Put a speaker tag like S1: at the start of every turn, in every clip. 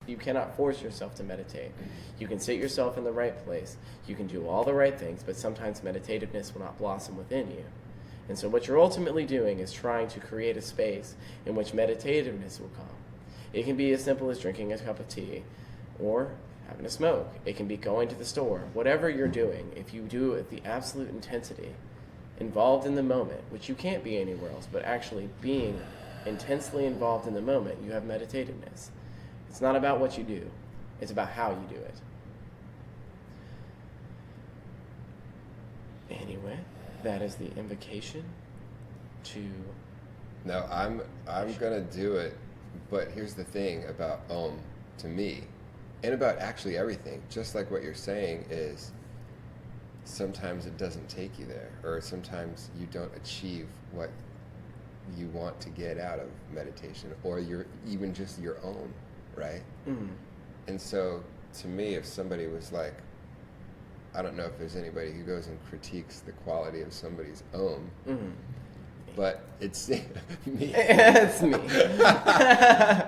S1: You cannot force yourself to meditate. You can sit yourself in the right place. You can do all the right things, but sometimes meditativeness will not blossom within you. And so what you're ultimately doing is trying to create a space in which meditativeness will come. It can be as simple as drinking a cup of tea or having a smoke. It can be going to the store. Whatever you're doing, if you do it with the absolute intensity, involved in the moment, which you can't be anywhere else, but actually being intensely involved in the moment, you have meditativeness. It's not about what you do. It's about how you do it. Anyway, that is the invocation to...
S2: No, I'm going to do it, but here's the thing about Om to me, and about actually everything, just like what you're saying is sometimes it doesn't take you there, or sometimes you don't achieve what you want to get out of meditation, or even just your own. Right? Mm-hmm. And so, to me, if somebody was like, I don't know if there's anybody who goes and critiques the quality of somebody's Om, mm-hmm. but it's me.
S1: It's me.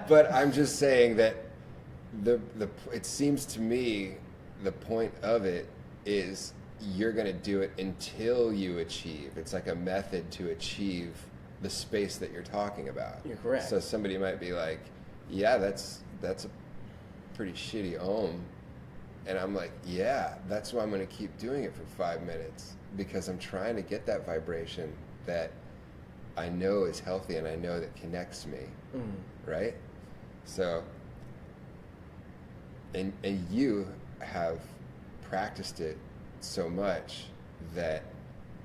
S2: But I'm just saying that it seems to me the point of it is you're going to do it until you achieve. It's like a method to achieve the space that you're talking about.
S1: You're correct.
S2: So somebody might be like, yeah, that's a pretty shitty Om. And I'm like, yeah, that's why I'm going to keep doing it for 5 minutes, because I'm trying to get that vibration that I know is healthy and I know that connects me, right? So, and you have practiced it so much that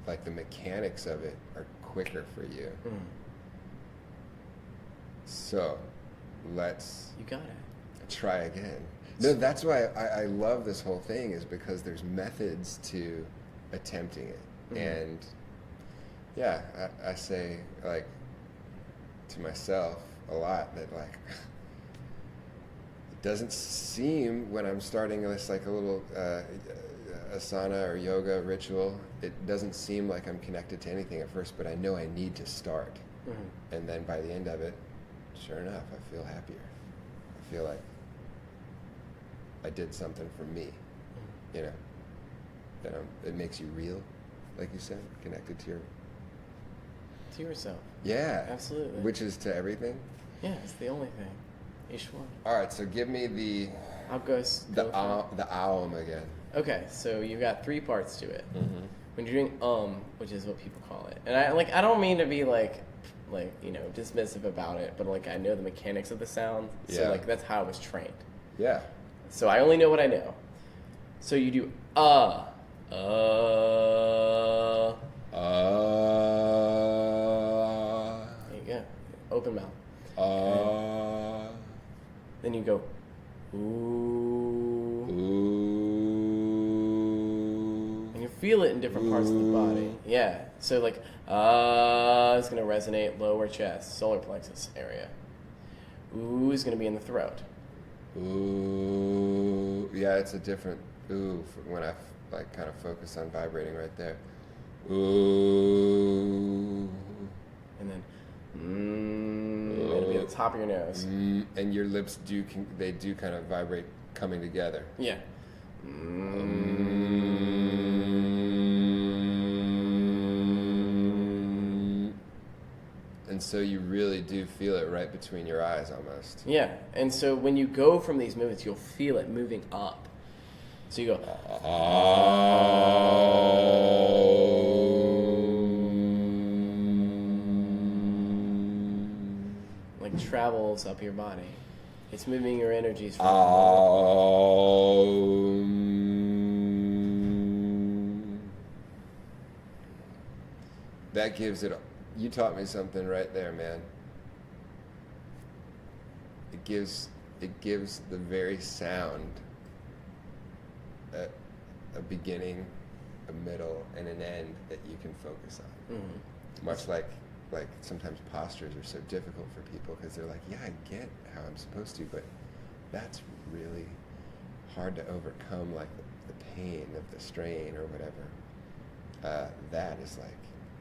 S2: like the mechanics of it are quicker for you. So let's
S1: you got it.
S2: Try again. No, that's why I love this whole thing, is because there's methods to attempting it. And yeah, I say like to myself a lot that like it doesn't seem, when I'm starting this like a little asana or yoga ritual, it doesn't seem like I'm connected to anything at first, but I know I need to start. And then by the end of it, sure enough, I feel happier. I feel like I did something for me, you know. That it makes you real, like you said, connected to
S1: yourself.
S2: Yeah,
S1: absolutely.
S2: Which is to everything.
S1: Yeah, it's the only thing. Ishwan.
S2: All right, so give me the Aum again.
S1: Okay, so you've got 3 parts to it. When you're doing which is what people call it, and I don't mean to be like dismissive about it, but like I know the mechanics of the sound, so like that's how I was trained.
S2: Yeah.
S1: So I only know what I know. So you do There you go. Open mouth. Then you go ooh. And you feel it in different parts of the body. Yeah. So like is going to resonate lower chest, solar plexus area. Ooh is going to be in the throat.
S2: Ooh. Yeah, it's a different ooh when I like kind of focus on vibrating right there. Ooh.
S1: And then it'll be at the top of your nose.
S2: And your lips do kind of vibrate coming together.
S1: Yeah.
S2: And so you really do feel it right between your eyes almost.
S1: Yeah. And so when you go from these movements, you'll feel it moving up. So you go like travels up your body. It's moving your energies from
S2: that gives it You taught me something right there, man. It gives the very sound a beginning, a middle, and an end that you can focus on. Mm-hmm. Much like sometimes postures are so difficult for people because they're like, yeah, I get how I'm supposed to, but that's really hard to overcome, like the pain of the strain or whatever. That is like,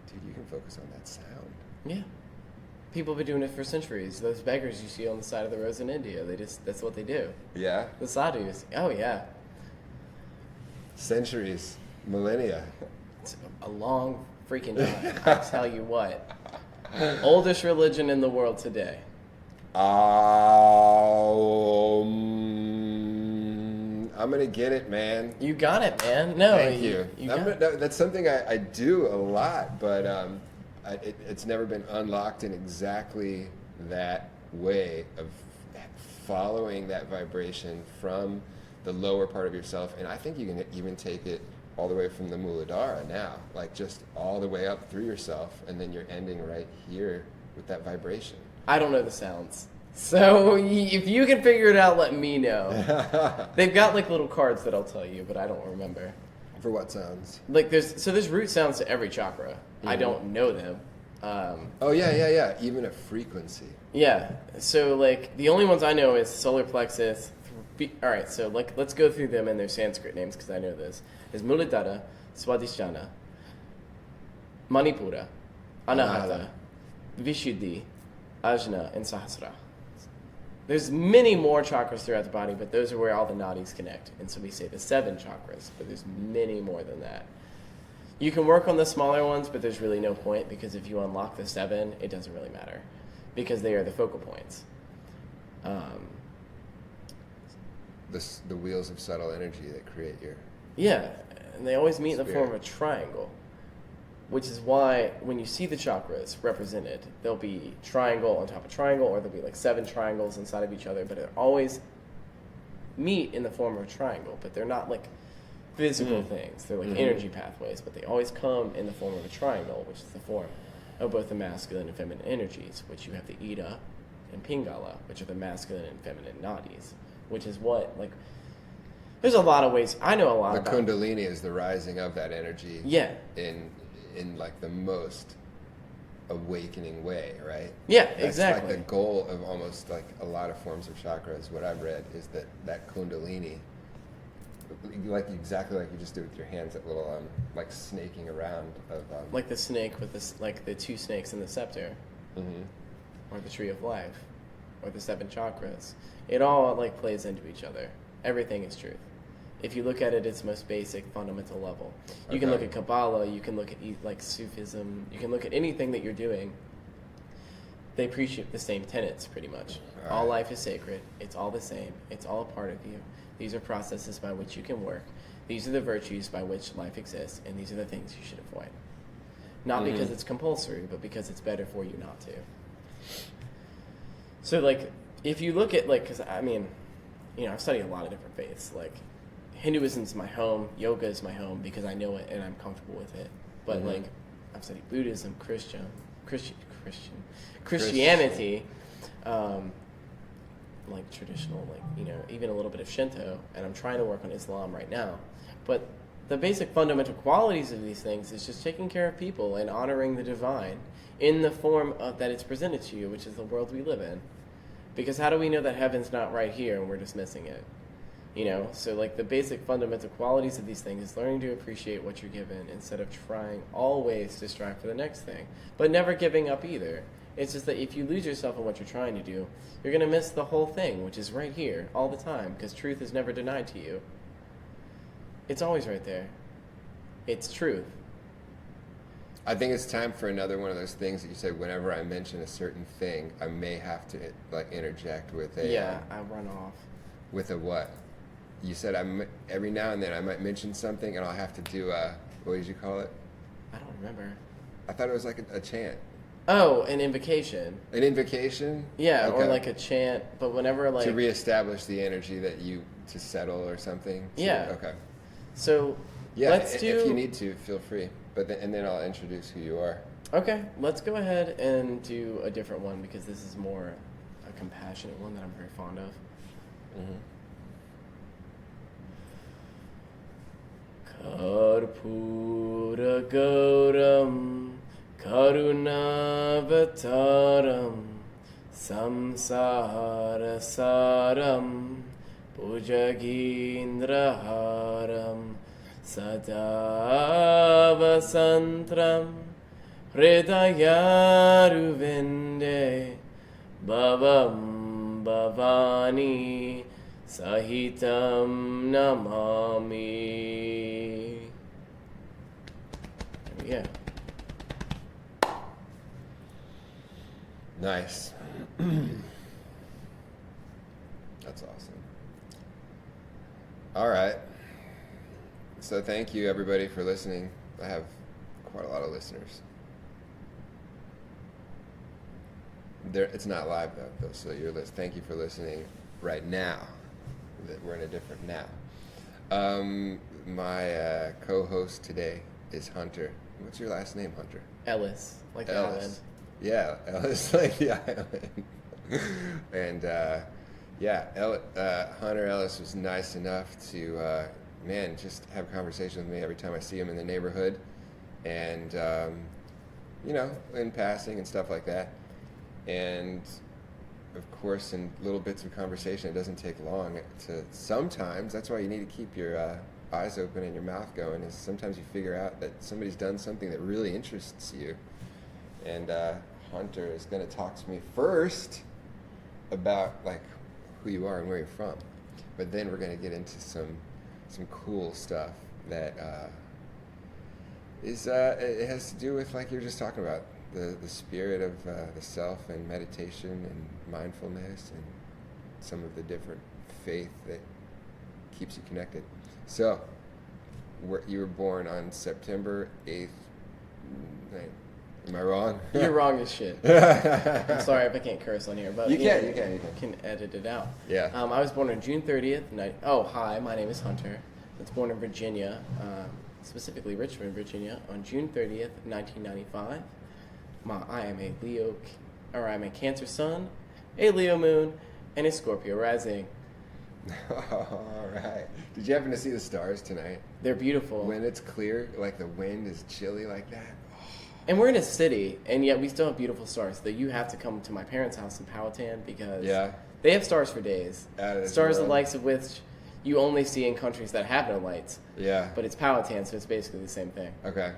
S2: dude, you can focus on that sound.
S1: Yeah. People have been doing it for centuries. Those beggars you see on the side of the roads in India, that's what they do.
S2: Yeah?
S1: The sadhus. Oh, yeah.
S2: Centuries. Millennia.
S1: It's a long freaking time. I tell you what. Oldest religion in the world today.
S2: I'm going to get it, man.
S1: You got it, man. No,
S2: Thank you. That's something I do a lot, but it's never been unlocked in exactly that way of following that vibration from the lower part of yourself. And I think you can even take it all the way from the Muladhara now, like just all the way up through yourself, and then you're ending right here with that vibration.
S1: I don't know the sounds. So if you can figure it out, let me know. They've got like little cards that I'll tell you, but I don't remember.
S2: For what sounds?
S1: Like there's root sounds to every chakra. Mm-hmm. I don't know them.
S2: Yeah. Even a frequency.
S1: Yeah. So like the only ones I know is solar plexus. All right. So like let's go through them and their Sanskrit names because I know this. There's Muladhara, Swadhisthana, Manipura, Anahata, Vishuddhi, Ajna, and Sahasrara. There's many more chakras throughout the body, but those are where all the nadis connect. And so we say the 7 chakras, but there's many more than that. You can work on the smaller ones, but there's really no point because if you unlock the 7, it doesn't really matter because they are the focal points.
S2: The wheels of subtle energy that create your...
S1: Yeah, and they always meet in the
S2: spirit.
S1: form of a triangle, which is why when you see the chakras represented, there'll be triangle on top of triangle, or there'll be like 7 triangles inside of each other, but it always meet in the form of a triangle, but they're not like physical things. They're like energy pathways, but they always come in the form of a triangle, which is the form of both the masculine and feminine energies, which you have the Ida and Pingala, which are the masculine and feminine nadis, which is what, like, there's a lot of ways. I know a lot about...
S2: The Kundalini is the rising of that energy.
S1: Yeah.
S2: In like the most awakening way, right?
S1: Yeah,
S2: That's
S1: exactly.
S2: like the goal of almost like a lot of forms of chakras. What I've read is that Kundalini, like exactly like you just do with your hands, that little like snaking around of
S1: like the snake with this, like the 2 snakes in the scepter, or the tree of life, or the 7 chakras. It all like plays into each other. Everything is truth. If you look at it at its most basic, fundamental level. You can look at Kabbalah, you can look at like Sufism, you can look at anything that you're doing. They appreciate the same tenets, pretty much. All life is sacred. It's all the same. It's all a part of you. These are processes by which you can work. These are the virtues by which life exists, and these are the things you should avoid. Not because it's compulsory, but because it's better for you not to. So, like, if you look at, like, because, I mean, you know, I've studied a lot of different faiths. Like, Hinduism's my home, yoga is my home because I know it and I'm comfortable with it. But like, I've studied Buddhism, Christianity, like traditional, like, you know, even a little bit of Shinto, and I'm trying to work on Islam right now. But the basic fundamental qualities of these things is just taking care of people and honoring the divine in the form of that it's presented to you, which is the world we live in. Because how do we know that heaven's not right here and we're just missing it? You know, so like the basic fundamental qualities of these things is learning to appreciate what you're given instead of trying always to strive for the next thing, but never giving up either. It's just that if you lose yourself in what you're trying to do, you're going to miss the whole thing, which is right here all the time, because truth is never denied to you. It's always right there. It's truth.
S2: I think it's time for another one of those things that you say whenever I mention a certain thing, I may have to like interject with a...
S1: Yeah, I run off.
S2: With a what? You said every now and then I might mention something and I'll have to do what did you call it?
S1: I don't remember.
S2: I thought it was like a chant.
S1: Oh, an invocation.
S2: An invocation?
S1: Yeah,
S2: okay.
S1: Or like a chant, but whenever like...
S2: To reestablish the energy to settle or something?
S1: Yeah.
S2: Okay.
S1: So,
S2: yeah,
S1: let's do...
S2: if you need to, feel free. And then I'll introduce who you are.
S1: Okay, let's go ahead and do a different one because this is more a compassionate one that I'm very fond of. Karpura Gauram Karunavataram Samsara Saram Pujagindraharam Sadavasantram Hridayaruvinde Bhavam Bhavani Sahitam Namami. Yeah.
S2: Nice. That's awesome. All right. So thank you, everybody, for listening. I have quite a lot of listeners. It's not live, though, so thank you for listening right now. We're in a different now. My co-host today is Hunter. What's your last name, Hunter?
S1: Ellis, like the
S2: Ellis.
S1: island.
S2: Yeah, Ellis, like the island. And Hunter Ellis was nice enough to, just have a conversation with me every time I see him in the neighborhood, and in passing and stuff like that. And of course, in little bits of conversation, it doesn't take long to sometimes. That's why you need to keep your eyes open and your mouth going. Is sometimes you figure out that somebody's done something that really interests you. And Hunter is going to talk to me first about like who you are and where you're from, but then we're going to get into some cool stuff that it has to do with, like you were just talking about, the spirit of the self and meditation and mindfulness and some of the different faith that keeps you connected. So, you were born on September 8th. Am I wrong?
S1: You're wrong as shit. I'm sorry if I can't curse on here, but
S2: you can
S1: edit it out.
S2: Yeah.
S1: I was born on June 30th. Hi, my name is Hunter. I was born in Virginia, specifically Richmond, Virginia, on June 30th, 1995. I'm a Cancer sun, a Leo moon, and a Scorpio rising.
S2: All right. Did you happen to see the stars tonight?
S1: They're beautiful.
S2: When it's clear, like the wind is chilly like that.
S1: And we're in a city, and yet we still have beautiful stars. That you have to come to my parents' house in Powhatan because they have stars for days. Stars the likes of which you only see in countries that have no lights.
S2: Yeah.
S1: But it's Powhatan, so it's basically the same thing.
S2: Okay.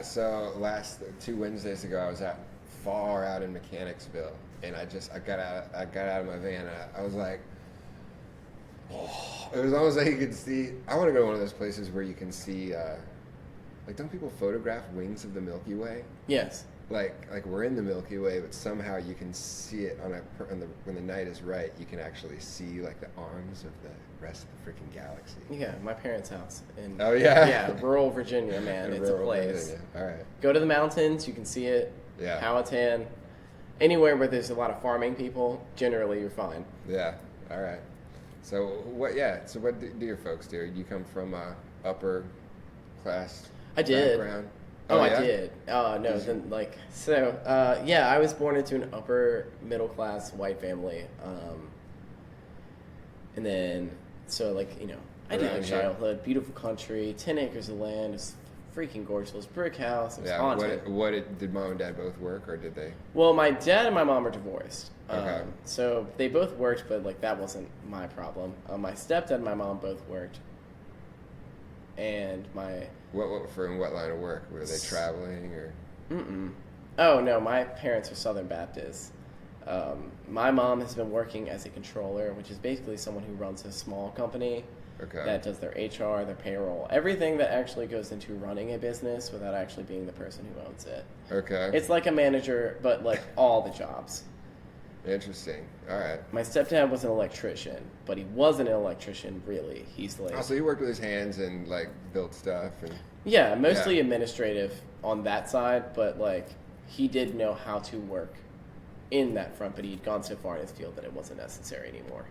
S2: So last 2 Wednesdays ago, I was far out in Mechanicsville, and I got out of my van, and I was like, it was almost like you could see. I want to go to one of those places where you can see, like, don't people photograph wings of the Milky Way?
S1: Yes.
S2: Like we're in the Milky Way, but somehow you can see it when the night is right. You can actually see like the arms of the rest of the freaking galaxy.
S1: Yeah, my parents' house in rural Virginia, man. It's a place.
S2: Virginia. All right.
S1: Go to the mountains, you can see it.
S2: Yeah.
S1: Powhatan, anywhere where there's a lot of farming people, generally you're fine.
S2: Yeah. All right. So what? Yeah. So what do your folks do? You come from upper class background?
S1: I did. Oh, no. Then, I was born into an upper middle class white family. And then, I did my childhood, beautiful country, 10 acres of land, it's freaking gorgeous. It was brick house, it was haunted.
S2: Did mom and dad both work, or did they?
S1: Well, my dad and my mom are divorced.
S2: Okay.
S1: So they both worked, but that wasn't my problem. My stepdad and my mom both worked. And my...
S2: In what line of work? Were they traveling or?
S1: Oh no, my parents are Southern Baptists. My mom has been working as a controller, which is basically someone who runs a small company that does their HR, their payroll, everything that actually goes into running a business without actually being the person who owns it. Okay. It's like a manager, but like all the jobs.
S2: Interesting. All right.
S1: My stepdad was an electrician, but he wasn't an electrician really. He's like...
S2: Oh, so he worked with his hands and like built stuff and...
S1: Yeah, mostly administrative on that side, but like he did know how to work in that front, but he'd gone so far in his field that it wasn't necessary anymore.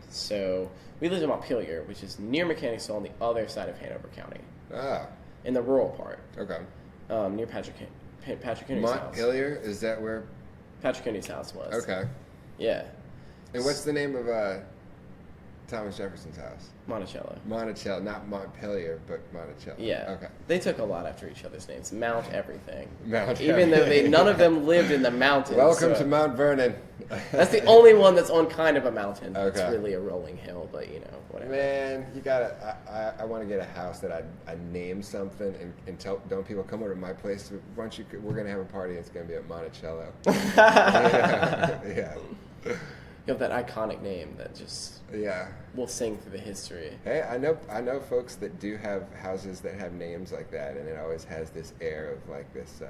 S1: So we lived in Montpelier, which is near Mechanicsville on the other side of Hanover County. Ah. In the rural part.
S2: Okay.
S1: Near Patrick Henry's house.
S2: Montpelier, is that where?
S1: Patrick Henry's house was.
S2: Okay.
S1: Yeah.
S2: And what's the name of Thomas Jefferson's house?
S1: Monticello.
S2: Monticello, not Montpelier, but Monticello.
S1: Yeah.
S2: Okay.
S1: They took a lot after each other's names. Mount everything.
S2: Mount
S1: Even
S2: everything.
S1: though none of them lived in the mountains.
S2: Welcome
S1: so
S2: to Mount Vernon.
S1: that's the only one that's on kind of a mountain.
S2: Okay.
S1: It's really a rolling hill, but whatever.
S2: Man, you gotta. I want to get a house that I name something and don't people come over to my place. We're gonna have a party. It's gonna be at Monticello. Yeah.
S1: You have that iconic name that just will sing through the history.
S2: Hey, I know folks that do have houses that have names like that, and it always has this air of like this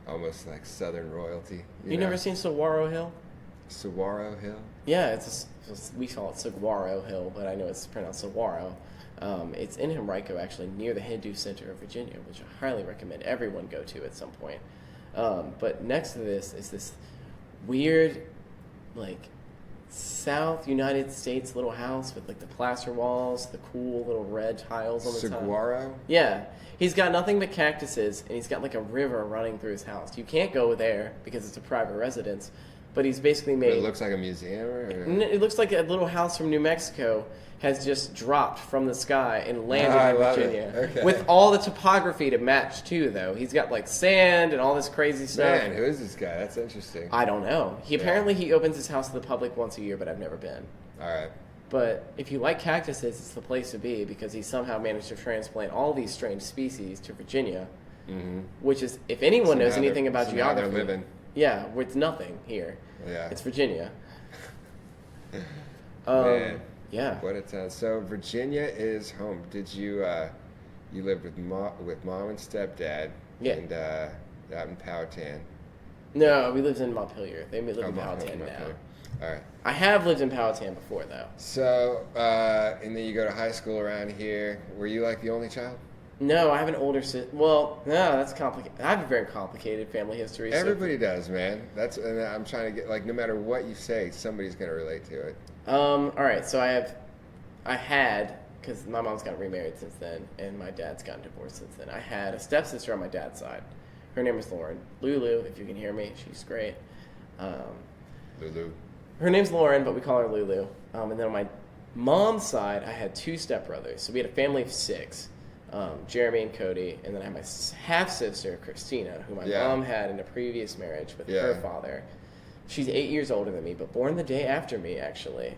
S2: almost like Southern royalty.
S1: You never seen Saguaro Hill?
S2: Saguaro Hill?
S1: Yeah, we call it Saguaro Hill, but I know it's pronounced Saguaro. It's in Henrico, actually, near the Hindu Center of Virginia, which I highly recommend everyone go to at some point. But next to this is this weird, like, South United States little house with, like, the plaster walls, the cool little red tiles on the top.
S2: Saguaro?
S1: Yeah. He's got nothing but cactuses, and he's got, like, a river running through his house. You can't go there because it's a private residence, but he's basically made...
S2: It looks like a museum? Or?
S1: It looks like a little house from New Mexico has just dropped from the sky and landed in Virginia.
S2: Okay.
S1: With all the topography to match, too, though. He's got, like, sand and all this crazy stuff.
S2: Man, who is this guy? That's interesting.
S1: I don't know. Apparently he opens his house to the public once a year, but I've never been.
S2: All right.
S1: But if you like cactuses, it's the place to be because he somehow managed to transplant all these strange species to Virginia, which is, if anyone knows anything about geography...
S2: they're living.
S1: Yeah, it's nothing here.
S2: Yeah.
S1: It's Virginia.
S2: Man.
S1: Yeah.
S2: What a town. So Virginia is home. Did you you lived with mom and stepdad and out in Powhatan?
S1: No, we lived in Montpelier. They live in Powhatan now.
S2: All right.
S1: I have lived in Powhatan before, though.
S2: So, and then you go to high school around here. Were you like the only child?
S1: No, I have an older sister. Well, no, that's complicated. I have a very complicaed family history.
S2: Everybody does, man. And I'm trying to get, like, no matter what you say, somebody's going to relate to it.
S1: All right, so I had, because my mom's gotten remarried since then, and my dad's gotten divorced since then. I had a stepsister on my dad's side. Her name is Lauren. Lulu, if you can hear me, she's great.
S2: Lulu.
S1: Her name's Lauren, but we call her Lulu. And then on my mom's side, I had two stepbrothers. So we had a family of 6, Jeremy and Cody. And then I had my half-sister, Christina, who my mom had in a previous marriage with her father. She's 8 years older than me, but born the day after me, actually.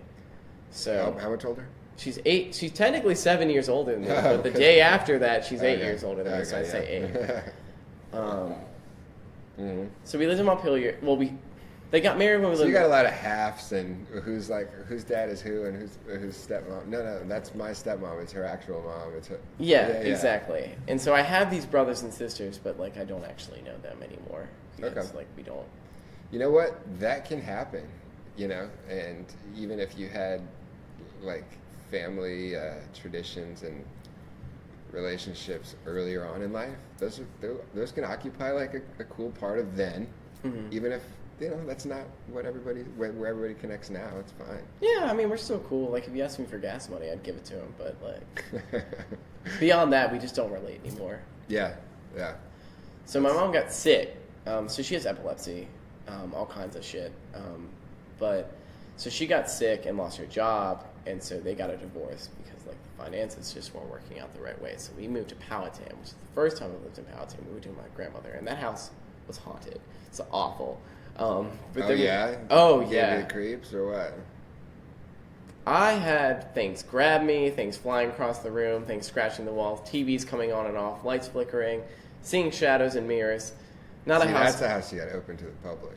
S1: So
S2: how much older?
S1: She's 8. She's technically 7 years older than me, but the day after that, she's 8 years older than me, so I say 8. So we lived in Montpelier. Well, they got married when we lived.
S2: So you got a lot of halves, and whose dad is who, and who's stepmom. No, that's my stepmom. It's her actual mom. It's her.
S1: Yeah, exactly. And so I have these brothers and sisters, but like I don't actually know them anymore.
S2: Okay.
S1: It's like we don't.
S2: You know what? That can happen. And even if you had like family traditions and relationships earlier on in life, those can occupy like a cool part of then, even if that's not where everybody connects now. It's fine.
S1: Yeah, I mean we're still cool. Like if you asked me for gas money, I'd give it to him. But like beyond that, we just don't relate anymore.
S2: Yeah.
S1: So my mom got sick. So she has epilepsy, all kinds of shit. So she got sick and lost her job, and so they got a divorce because like the finances just weren't working out the right way. So we moved to Powhatan, which is the first time we lived in Powhatan. We moved to my grandmother, and that house was haunted. It's awful.
S2: Oh
S1: Gave
S2: yeah.
S1: You
S2: the creeps or what?
S1: I had things grab me, things flying across the room, things scratching the walls, TVs coming on and off, lights flickering, seeing shadows in mirrors.
S2: That's a house you got to open to the public.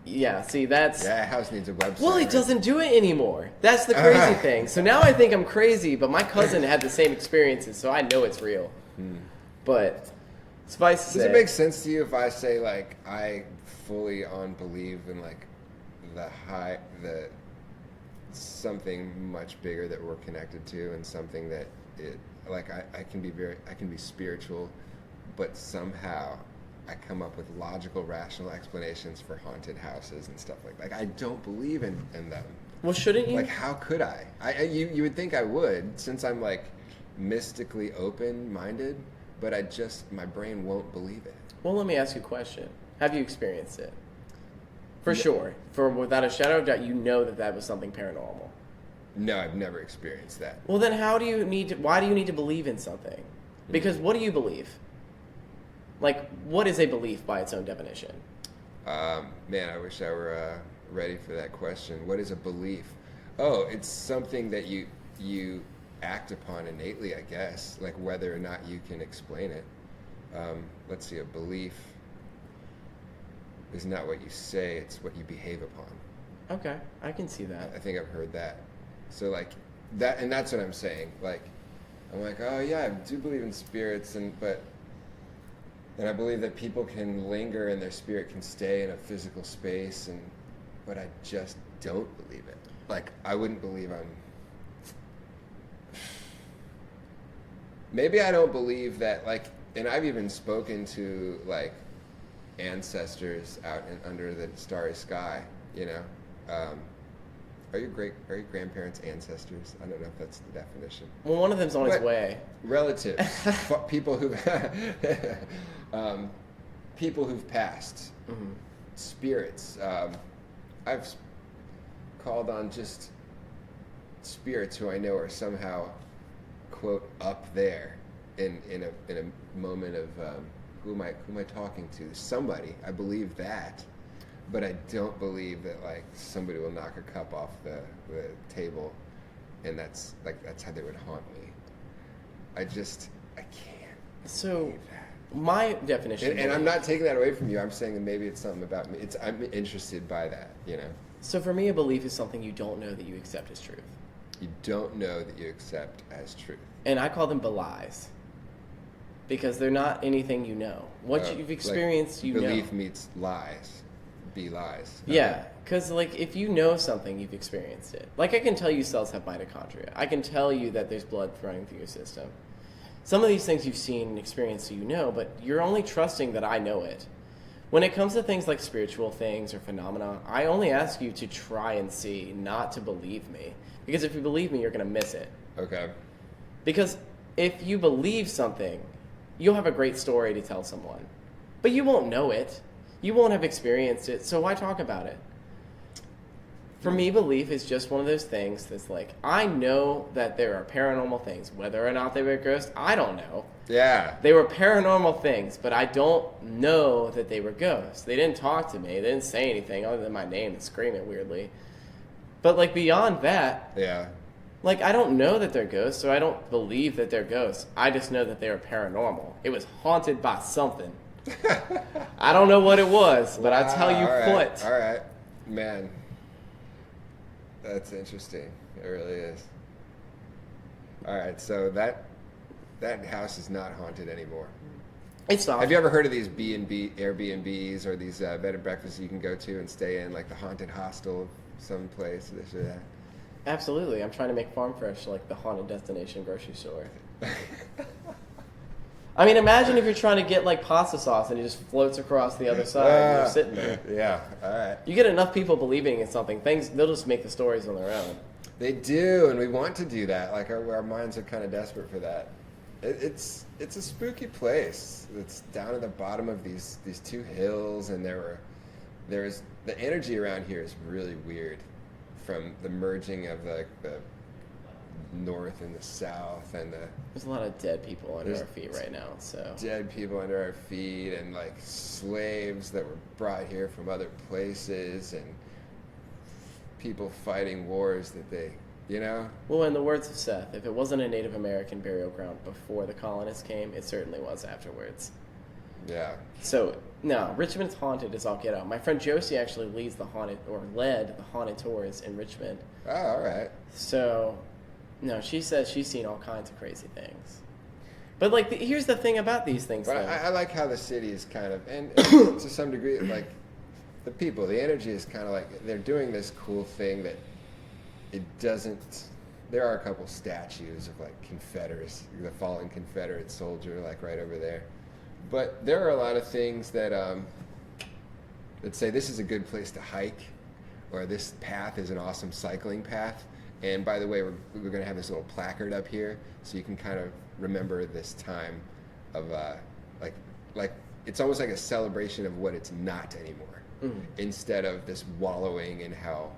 S1: Yeah, see, that's...
S2: Yeah, a house needs a website.
S1: Well, it doesn't do it anymore. That's the crazy thing. So now I think I'm crazy, but my cousin had the same experiences, so I know it's real. But suffice to say...
S2: Does it make sense to you if I say, like, I fully believe in, like, the something much bigger that we're connected to, and something that I can be spiritual, but somehow I come up with logical, rational explanations for haunted houses and stuff like that. Like, I don't believe in them.
S1: Well, shouldn't you?
S2: Like, how could I? You would think I would, since I'm, like, mystically open-minded, but my brain won't believe it.
S1: Well, let me ask you a question. Have you experienced it? For sure. For without a shadow of doubt, you know that was something paranormal.
S2: No, I've never experienced that.
S1: Well, then why do you need to believe in something? Because what do you believe? Like, what is a belief by its own definition?
S2: Man, I wish I were ready for that question. What is a belief? Oh, it's something that you act upon innately, I guess, like whether or not you can explain it. Let's see, a belief is not what you say, it's what you behave upon.
S1: Okay, I can see that.
S2: I think I've heard that. So like that, and that's what I'm saying. Like, I'm like, oh yeah, I do believe in spirits, and I believe that people can linger and their spirit can stay in a physical space, but I just don't believe it. Like, I wouldn't believe maybe I don't believe that, like, and I've even spoken to, like, ancestors out under the starry sky, you know? Are your grandparents ancestors? I don't know if that's the definition.
S1: Well, one of them's on his way.
S2: Relatives. People who've passed.
S1: Mm-hmm.
S2: Spirits. I've called on just spirits who I know are somehow, quote, up there in a moment of who am I talking to? Somebody. I believe that. But I don't believe that, like, somebody will knock a cup off the table, and that's how they would haunt me. I can't.
S1: So,
S2: believe that.
S1: My definition,
S2: and I'm not taking that away from you. I'm saying that maybe it's something about me. I'm interested by that, you know.
S1: So for me, a belief is something you don't know that you accept as truth.
S2: You don't know that you accept as truth.
S1: And I call them belies. Because they're not anything you know. What you've experienced,
S2: like
S1: you know.
S2: Belief meets lies. Be lies.
S1: Yeah, because like if you know something, you've experienced it. Like I can tell you cells have mitochondria. I can tell you that there's blood running through your system. Some of these things you've seen and experienced, so you know, but you're only trusting that I know it. When it comes to things like spiritual things or phenomena, I only ask you to try and see, not to believe me. Because if you believe me, you're going to miss it.
S2: Okay.
S1: Because if you believe something, you'll have a great story to tell someone. But you won't know it. You won't have experienced it, so why talk about it? For me, belief is just one of those things that's like, I know that there are paranormal things. Whether or not they were ghosts, I don't know.
S2: Yeah.
S1: They were paranormal things, but I don't know that they were ghosts. They didn't talk to me. They didn't say anything other than my name and screaming weirdly. But, like, beyond that,
S2: yeah.
S1: Like, I don't know that they're ghosts, so I don't believe that they're ghosts. I just know that they were paranormal. It was haunted by something. I don't know what it was, but I tell you what.
S2: All right. Man. That's interesting. It really is. All right, so that house is not haunted anymore.
S1: It's not.
S2: Have you ever heard of these Airbnbs or these bed and breakfasts you can go to and stay in, like the haunted hostel of some place, this or that?
S1: Absolutely. I'm trying to make Farm Fresh like the haunted destination grocery store. I mean, imagine if you're trying to get like pasta sauce and it just floats across the other side and you're sitting there.
S2: Yeah, all right.
S1: You get enough people believing in something, they'll just make the stories on their own.
S2: They do, and we want to do that. Like our minds are kind of desperate for that. It's a spooky place. It's down at the bottom of these two hills, and there's the energy around here is really weird, from the merging of the north and the south, and
S1: there's a lot of dead people under our feet right now. So
S2: dead people under our feet, and like slaves that were brought here from other places, and people fighting wars that they, you know.
S1: Well, in the words of Seth, if it wasn't a Native American burial ground before the colonists came, it certainly was afterwards.
S2: Yeah.
S1: So no, Richmond's haunted as all get out. My friend Josie actually led the haunted tours in Richmond.
S2: Oh, all right.
S1: So. No, she says she's seen all kinds of crazy things. But, like, here's the thing about these things,
S2: but
S1: though.
S2: I like how the city is kind of, and to some degree, like, the energy is kind of like, they're doing this cool thing that it doesn't, there are a couple statues of, like, Confederates, the fallen Confederate soldier, like, right over there. But there are a lot of things that say this is a good place to hike, or this path is an awesome cycling path. And by the way, we're going to have this little placard up here, so you can kind of remember this time of like it's almost like a celebration of what it's not anymore. Mm-hmm. Instead of this wallowing in how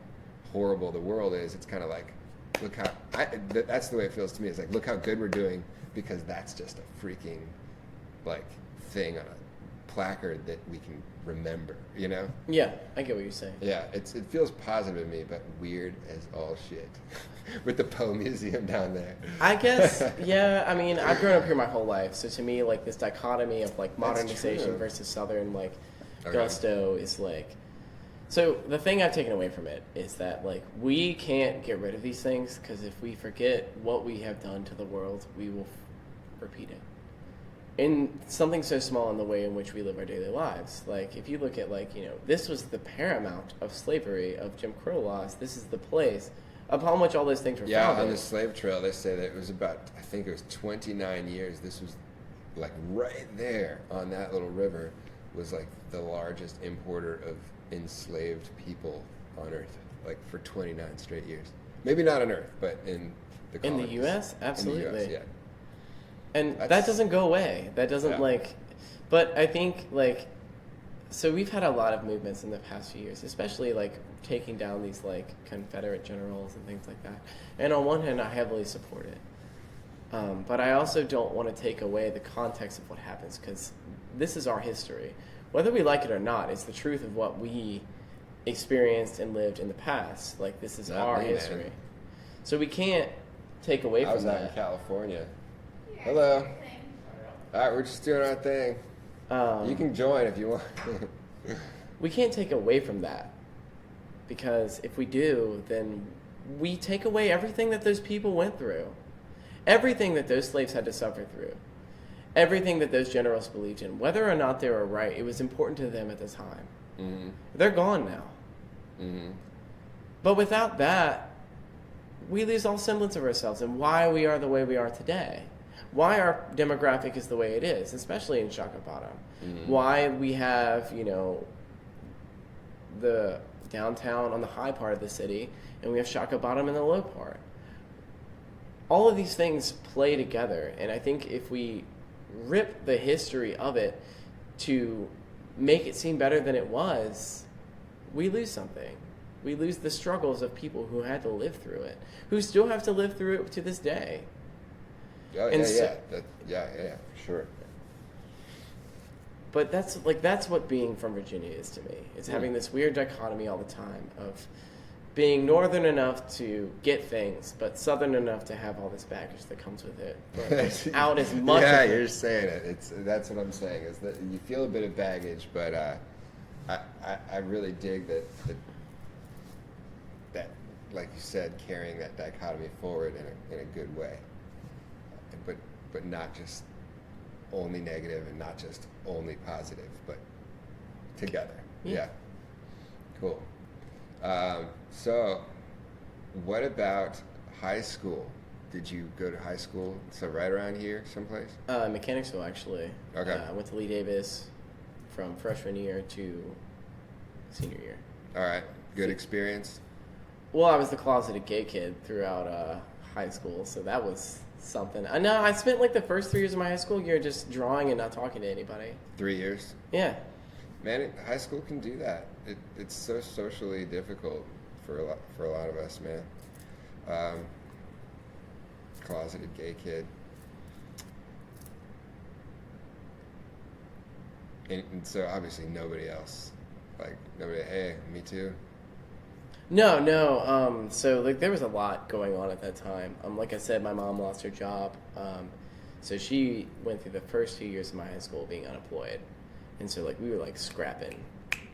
S2: horrible the world is, it's kind of like, look how that's the way it feels to me. It's like, look how good we're doing, because that's just a freaking like thing on a placard that we can remember, you know?
S1: Yeah, I get what you're saying.
S2: Yeah, it feels positive to me, but weird as all shit. With the Poe Museum down there.
S1: I guess, yeah, I mean, I've grown up here my whole life, so to me, like, this dichotomy of, like, modernization versus southern, like, gusto is, like... So, the thing I've taken away from it is that, like, we can't get rid of these things, because if we forget what we have done to the world, we will repeat it. In something so small in the way in which we live our daily lives. Like, if you look at, like, you know, this was the paramount of slavery, of Jim Crow laws, this is the place upon which all those things were founded.
S2: Yeah, on the slave trail, they say that it was about, I think it was 29 years. This was, like, right there on that little river was, like, the largest importer of enslaved people on Earth, like, for 29 straight years. Maybe not on Earth, but in the colonies.
S1: In the U.S.? Absolutely.
S2: In the U.S., yeah.
S1: And that doesn't go away. That doesn't,
S2: yeah.
S1: like... But I think, like... So we've had a lot of movements in the past few years, especially, like, taking down these, like, Confederate generals and things like that. And on one hand, I heavily support it. But I also don't want to take away the context of what happens, because this is our history. Whether we like it or not, it's the truth of what we experienced and lived in the past. Like, this is our history. Man. So we can't take away from that.
S2: I was out in California. Hello. All right, we're just doing our thing. You can join if you want.
S1: We can't take away from that, because if we do, then we take away everything that those people went through, everything that those slaves had to suffer through, everything that those generals believed in. Whether or not they were right, it was important to them at the time. Mm-hmm. They're gone now. Mm-hmm. But without that, we lose all semblance of ourselves and why we are the way we are today. Why our demographic is the way it is, especially in Shaka Bottom. Mm-hmm. Why we have, you know, the downtown on the high part of the city, and we have Shaka Bottom in the low part. All of these things play together, and I think if we rip the history of it to make it seem better than it was, we lose something. We lose the struggles of people who had to live through it, who still have to live through it to this day.
S2: Oh, yeah, for sure.
S1: But that's what being from Virginia is to me. It's having this weird dichotomy all the time of being northern enough to get things, but southern enough to have all this baggage that comes with it. But out as much.
S2: Yeah, you're saying it. That's what I'm saying. Is that you feel a bit of baggage, but I really dig that like you said, carrying that dichotomy forward in a good way. But not just only negative and not just only positive, but together. Yeah. Cool. So what about high school? Did you go to high school? So right around here someplace?
S1: Mechanicsville, actually.
S2: Okay.
S1: I went to Lee Davis from freshman year to senior year.
S2: All right. Good experience?
S1: Well, I was the closeted gay kid throughout high school, so that was something. No, I spent like the first 3 years of my high school year just drawing and not talking to anybody.
S2: 3 years?
S1: Yeah.
S2: Man, high school can do that. It's so socially difficult for a lot of us, man. Closeted gay kid. And so obviously nobody else. Like, nobody, hey, me too.
S1: No. So, like, there was a lot going on at that time. Like I said, my mom lost her job. So she went through the first 2 years of my high school being unemployed. And so, like, we were, like, scrapping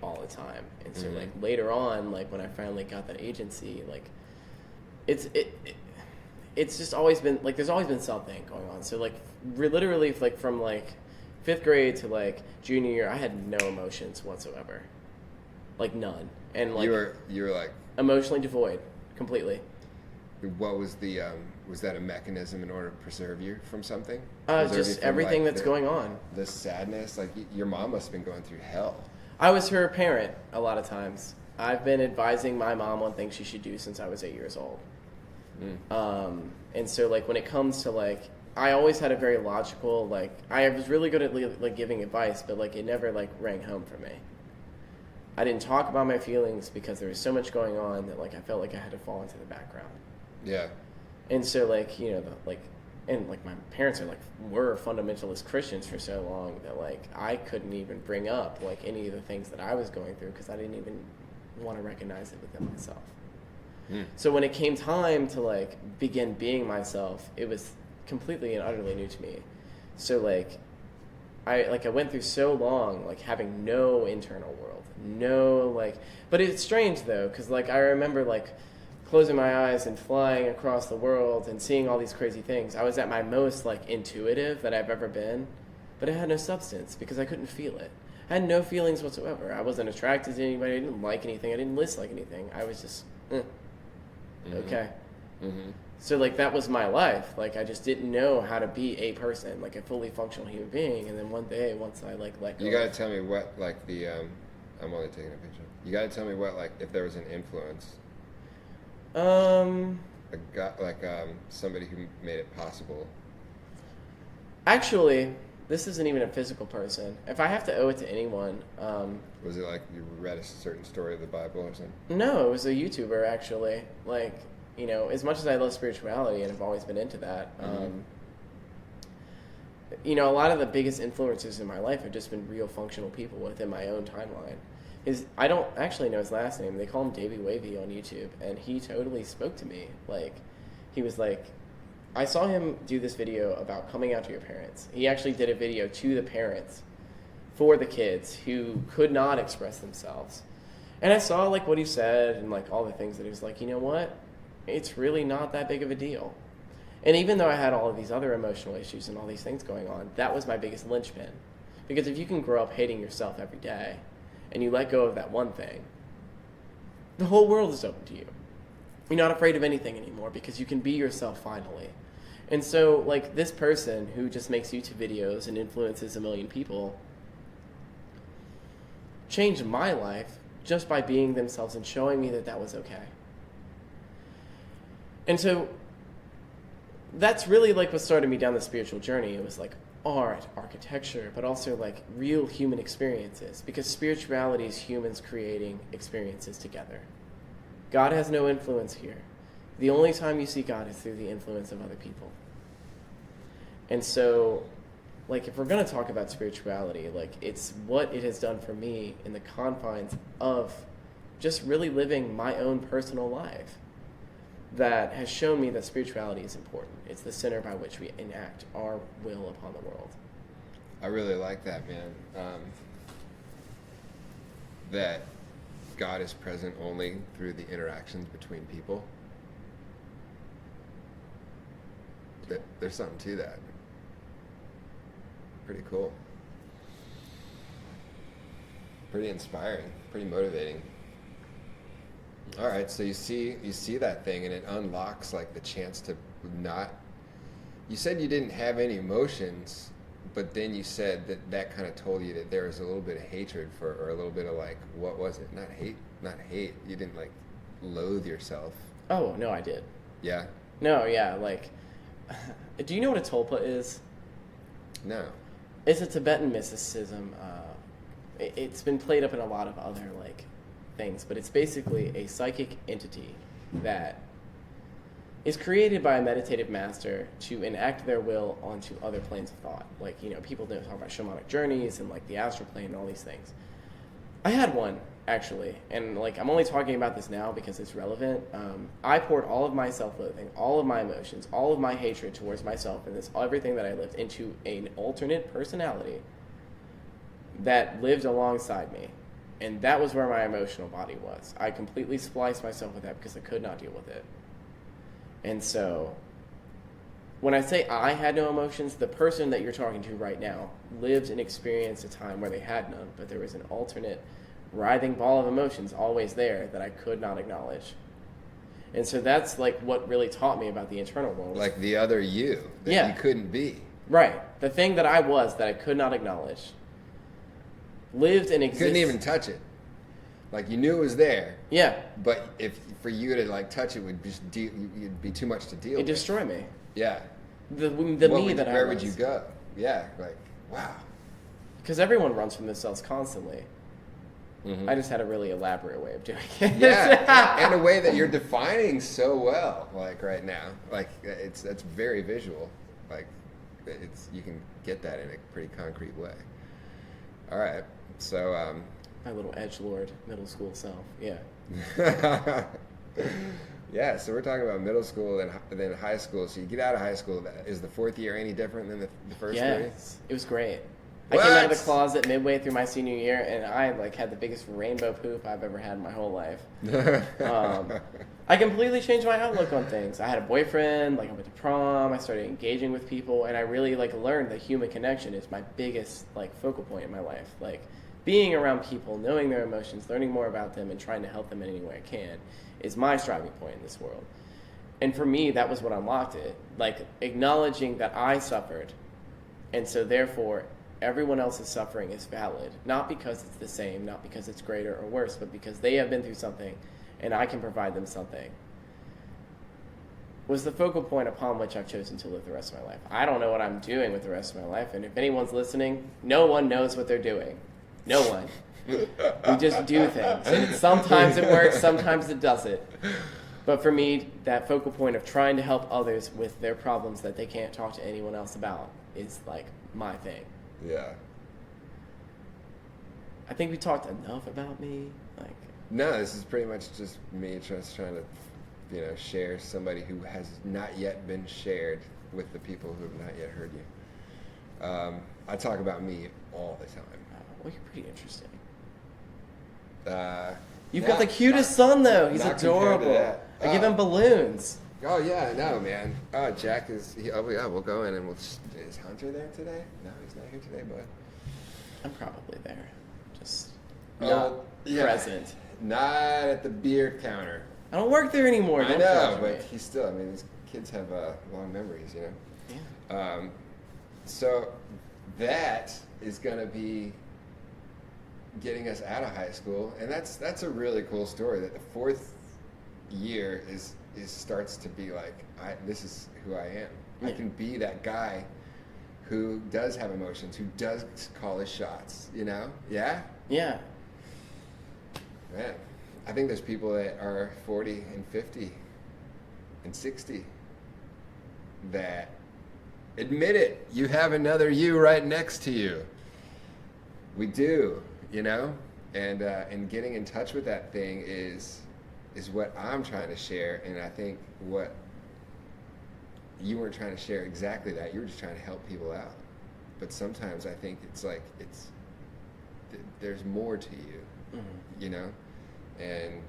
S1: all the time. And so, like, later on, like, when I finally got that agency, like, it's just always been, like, there's always been something going on. So, like, literally, like, from, like, 5th grade to, like, junior year, I had no emotions whatsoever. Like, none. And, like,
S2: you were like
S1: emotionally devoid completely.
S2: What was the was that a mechanism in order to preserve you from something?
S1: Just everything that's going on.
S2: The sadness, like your mom must have been going through hell.
S1: I was her parent a lot of times. I've been advising my mom on things she should do since I was 8 years old. And so, like, when it comes to, like, I always had a very logical, like, I was really good at like giving advice, but like it never like rang home for me. I didn't talk about my feelings because there was so much going on that like I felt like I had to fall into the background.
S2: Yeah.
S1: And so like, you know, and like my parents were fundamentalist Christians for so long that like I couldn't even bring up like any of the things that I was going through because I didn't even want to recognize it within myself. So when it came time to like begin being myself, it was completely and utterly new to me. So like I went through so long like having no internal world, but it's strange though, because like I remember like closing my eyes and flying across the world and seeing all these crazy things. I was at my most like intuitive that I've ever been, but it had no substance because I couldn't feel it. I had no feelings whatsoever. I wasn't attracted to anybody. I didn't like anything. I didn't dislike anything. I was just okay. So like that was my life. Like I just didn't know how to be a person, like a fully functional human being. And then one day, once I like let go.
S2: You gotta tell me what like the I'm only taking a picture. You gotta tell me what like if there was an influence. A guy, like somebody who made it possible.
S1: Actually, this isn't even a physical person. If I have to owe it to anyone,
S2: was it like you read a certain story of the Bible or something?
S1: No, it was a YouTuber actually. Like, you know, as much as I love spirituality and I've always been into that, you know, a lot of the biggest influences in my life have just been real functional people within my own timeline. I don't actually know his last name. They call him Davey Wavy on YouTube, and he totally spoke to me. Like, he was like, I saw him do this video about coming out to your parents. He actually did a video to the parents for the kids who could not express themselves. And I saw like what he said and like all the things that he was like, you know what? It's really not that big of a deal. And even though I had all of these other emotional issues and all these things going on, that was my biggest linchpin. Because if you can grow up hating yourself every day and you let go of that one thing, the whole world is open to you. You're not afraid of anything anymore because you can be yourself finally. And so, like, this person who just makes YouTube videos and influences a million people changed my life just by being themselves and showing me that that was okay. And so that's really like what started me down the spiritual journey. It was like art, architecture, but also like real human experiences, because spirituality is humans creating experiences together. God has no influence here. The only time you see God is through the influence of other people. And so, like, if we're going to talk about spirituality, like, it's what it has done for me in the confines of just really living my own personal life that has shown me that spirituality is important. It's the center by which we enact our will upon the world.
S2: I really like that, man. That God is present only through the interactions between people. There's something to that. Pretty cool. Pretty inspiring. Pretty motivating. All right, so you see that thing, and it unlocks like the chance to not. You said you didn't have any emotions, but then you said that kind of told you that there was a little bit of hatred for, or a little bit of like, what was it? Not hate. You didn't like loathe yourself.
S1: Oh no, I did.
S2: Yeah.
S1: No, yeah, like. Do you know what a tulpa is?
S2: No.
S1: It's a Tibetan mysticism. It's been played up in a lot of other like things, but it's basically a psychic entity that is created by a meditative master to enact their will onto other planes of thought. Like, you know, people don't talk about shamanic journeys and like the astral plane and all these things. I had one, actually, and like I'm only talking about this now because it's relevant. I poured all of my self-loathing, all of my emotions, all of my hatred towards myself and everything that I lived into an alternate personality that lived alongside me. And that was where my emotional body was. I completely spliced myself with that because I could not deal with it. And so, when I say I had no emotions, the person that you're talking to right now lived and experienced a time where they had none, but there was an alternate writhing ball of emotions always there that I could not acknowledge. And so that's like what really taught me about the internal world.
S2: Like the other you that you couldn't be.
S1: Right. The thing that I was that I could not acknowledge lived and existed.
S2: Couldn't even touch it. Like you knew it was there.
S1: Yeah.
S2: But if for you to like touch it would just it'd be too much to deal with.
S1: It'd destroy me.
S2: Yeah.
S1: the me that I was.
S2: Where would you go? Yeah, like, wow.
S1: Because everyone runs from themselves constantly.
S2: Mm-hmm.
S1: I just had a really elaborate way of doing it.
S2: Yeah, and a way that you're defining so well, like right now. Like that's very visual. Like you can get that in a pretty concrete way. All right, so
S1: my little edgelord middle school self. Yeah.
S2: Yeah, so we're talking about middle school and then high school. So you get out of high school. Is the fourth year any different than the first three?
S1: Yes, it was great.
S2: What?
S1: I came out of the closet midway through my senior year, and I had the biggest rainbow poop I've ever had in my whole life. I completely changed my outlook on things. I had a boyfriend, I went to prom, I started engaging with people, and I really learned that human connection is my biggest focal point in my life. Being around people, knowing their emotions, learning more about them, and trying to help them in any way I can is my striving point in this world. And for me, that was what unlocked it. Acknowledging that I suffered, and so therefore everyone else's suffering is valid, not because it's the same, not because it's greater or worse, but because they have been through something and I can provide them something, was the focal point upon which I've chosen to live the rest of my life. I don't know what I'm doing with the rest of my life, and if anyone's listening, no one knows what they're doing. No one. We just do things, and sometimes it works, sometimes it doesn't. But for me, that focal point of trying to help others with their problems that they can't talk to anyone else about is my thing.
S2: Yeah.
S1: I think we talked enough about me.
S2: No, this is pretty much just me just trying to, share somebody who has not yet been shared with the people who have not yet heard you. I talk about me all the time.
S1: Well, you're pretty interesting.
S2: You've
S1: got the cutest son, though. He's
S2: not compared to
S1: adorable.
S2: that.
S1: I give him balloons.
S2: Oh, yeah, I know, man. Oh, Jack is... we'll go in and is Hunter there today? No, he's not here today, bud.
S1: I'm probably there. Just
S2: not
S1: present.
S2: Not at the beer counter.
S1: I don't work there anymore.
S2: I know, but he's still... these kids have long memories,
S1: Yeah.
S2: So that is going to be getting us out of high school, and that's a really cool story. That the fourth year starts to be this is who I am. Yeah. I can be that guy who does have emotions, who does call his shots. Yeah.
S1: Yeah.
S2: Man, I think there's people that are 40 and 50 and 60 that admit it. You have another you right next to you. We do. And getting in touch with that thing is what I'm trying to share, and I think what you weren't trying to share exactly that. You were just trying to help people out. But sometimes I think there's more to you, and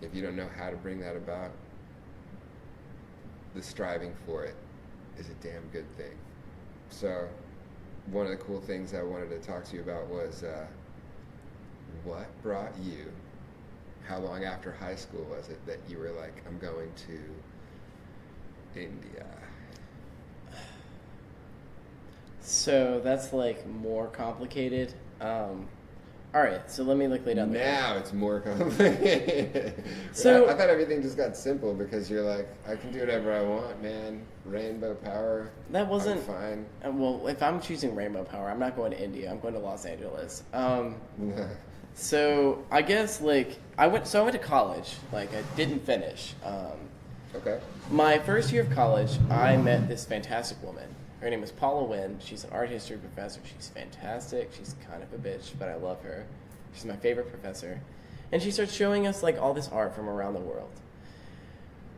S2: if you don't know how to bring that about, the striving for it is a damn good thing. So one of the cool things I wanted to talk to you about was what brought you, how long after high school was it that you were I'm going to India?
S1: So that's more complicated. All right, so let me lay down the
S2: Now it's more complicated.
S1: So
S2: I thought everything just got simple because you're I can do whatever I want, man. Rainbow power.
S1: That wasn't
S2: I'm fine.
S1: Well, if I'm choosing rainbow power, I'm not going to India. I'm going to Los Angeles. So I guess I went to college. I didn't finish.
S2: Okay.
S1: My first year of college, I met this fantastic woman. Her name is Paula Wynn. She's an art history professor. She's fantastic. She's kind of a bitch, but I love her. She's my favorite professor. And she starts showing us all this art from around the world.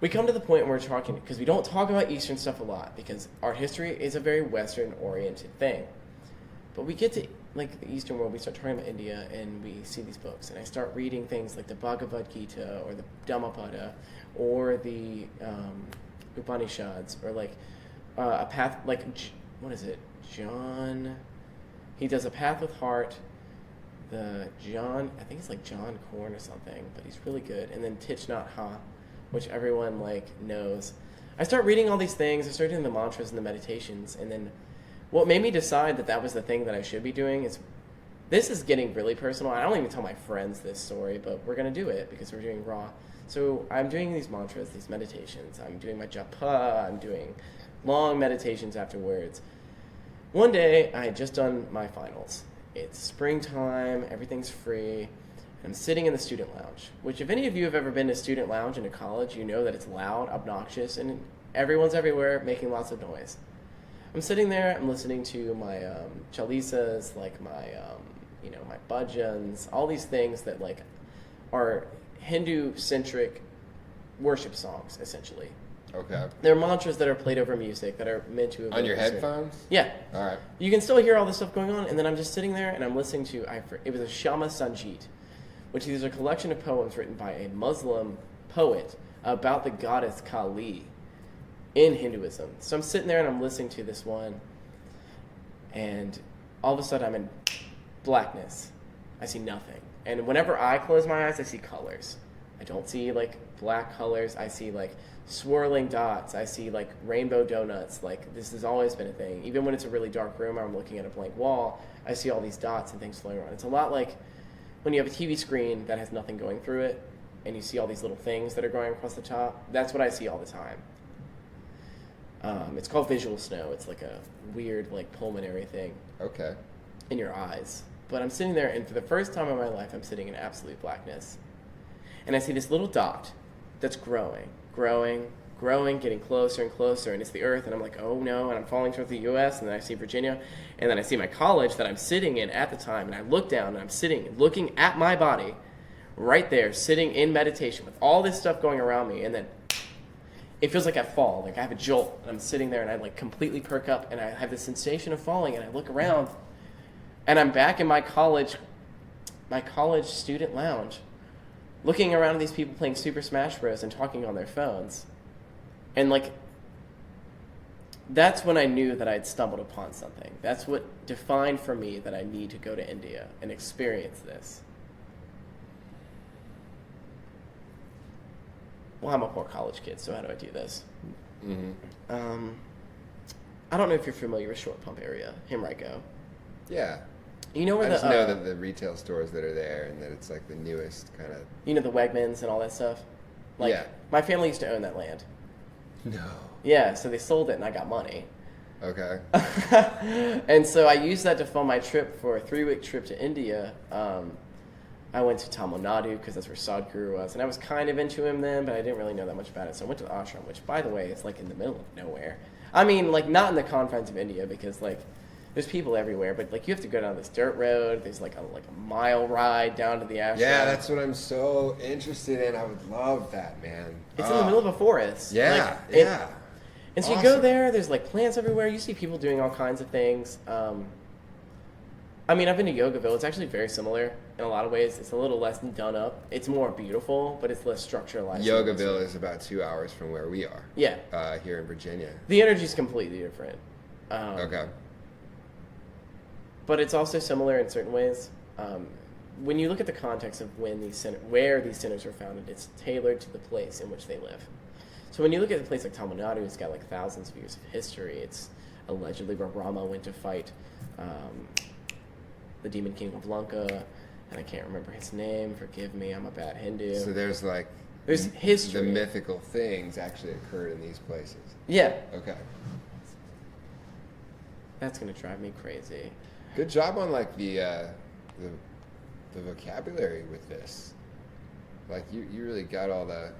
S1: We come to the point where we're talking, because we don't talk about Eastern stuff a lot, because art history is a very Western-oriented thing. But we get to the Eastern world, we start talking about India, and we see these books. And I start reading things like the Bhagavad Gita, or the Dhammapada, or the Upanishads, or a path, what is it? John, he does A Path with Heart, I think it's John Korn or something, but he's really good. And then Thich Nhat Hanh, which everyone knows. I start reading all these things, I start doing the mantras and the meditations, and then what made me decide that was the thing that I should be doing is, this is getting really personal. I don't even tell my friends this story, but we're going to do it because we're doing Raw. So I'm doing these mantras, these meditations. I'm doing my japa. I'm doing long meditations afterwards. One day, I had just done my finals. It's springtime, everything's free, and I'm sitting in the student lounge, which if any of you have ever been to a student lounge in a college, you know that it's loud, obnoxious, and everyone's everywhere making lots of noise. I'm sitting there, I'm listening to my chalisas, like my, my bhajans, all these things that like are Hindu-centric worship songs, essentially.
S2: Okay.
S1: They're mantras that are played over music that are meant to...
S2: On your headphones?
S1: Yeah.
S2: All right.
S1: You can still hear all this stuff going on, and then I'm just sitting there and I'm listening to... It was a Shama Sanjit, which is a collection of poems written by a Muslim poet about the goddess Kali in Hinduism. So I'm sitting there and I'm listening to this one, and all of a sudden I'm in blackness. I see nothing. And whenever I close my eyes, I see colors. I don't see like black colors. I see like swirling dots. I see like rainbow donuts. Like this has always been a thing. Even when it's a really dark room or I'm looking at a blank wall, I see all these dots and things floating around. It's a lot like when you have a TV screen that has nothing going through it and you see all these little things that are going across the top. That's what I see all the time. It's called visual snow. It's like a weird like pulmonary thing.
S2: Okay.
S1: In your eyes. But I'm sitting there, and for the first time in my life, I'm sitting in absolute blackness. And I see this little dot that's growing, getting closer and closer, and it's the Earth, and I'm like, oh no, and I'm falling towards the U.S., and then I see Virginia, and then I see my college that I'm sitting in at the time, and I look down, and I'm sitting, looking at my body, right there, sitting in meditation with all this stuff going around me, and then it feels like I fall, like I have a jolt, and I'm sitting there, and I like completely perk up, and I have this sensation of falling, and I look around, and I'm back in my college student lounge, looking around at these people playing Super Smash Bros. And talking on their phones. And like, that's when I knew that I'd stumbled upon something. That's what defined for me that I need to go to India and experience this. Well, I'm a poor college kid, so how do I do this? Mm-hmm. I don't know if you're familiar with Short Pump area, Henrico.
S2: Yeah.
S1: You know where
S2: I just know that the retail stores that are there and that it's like the newest kind of...
S1: You know the Wegmans and all that stuff? Like,
S2: yeah.
S1: My family used to own that land.
S2: No.
S1: Yeah, so they sold it and I got money.
S2: Okay.
S1: And so I used that to fund my trip for a 3-week trip to India. I went to Tamil Nadu because that's where Sadhguru was. And I was kind of into him then, but I didn't really know that much about it. So I went to the ashram, which, by the way, is like in the middle of nowhere. I mean, like, not in the confines of India because, like, there's people everywhere, but like you have to go down this dirt road. There's like a mile ride down to the ashram.
S2: Yeah, that's what I'm so interested in. I would love that, man.
S1: It's in the middle of a forest.
S2: Yeah,
S1: like,
S2: yeah.
S1: And so
S2: awesome.
S1: You go there. There's like plants everywhere. You see people doing all kinds of things. I mean, I've been to Yogaville. It's actually very similar in a lot of ways. It's a little less done up. It's more beautiful, but it's less structuralized.
S2: Yogaville is about 2 hours from where we are.
S1: Yeah.
S2: Here in Virginia.
S1: The energy's completely different.
S2: Okay.
S1: But it's also similar in certain ways. When you look at the context of where these centers were founded, it's tailored to the place in which they live. So when you look at a place like Tamil Nadu, it's got like thousands of years of history. It's allegedly where Rama went to fight the demon king of Lanka, and I can't remember his name. Forgive me, I'm a bad Hindu.
S2: So there's
S1: history.
S2: The mythical things actually occurred in these places.
S1: Yeah.
S2: Okay.
S1: That's gonna drive me crazy.
S2: Good job on like the vocabulary with this. Like you really got all the,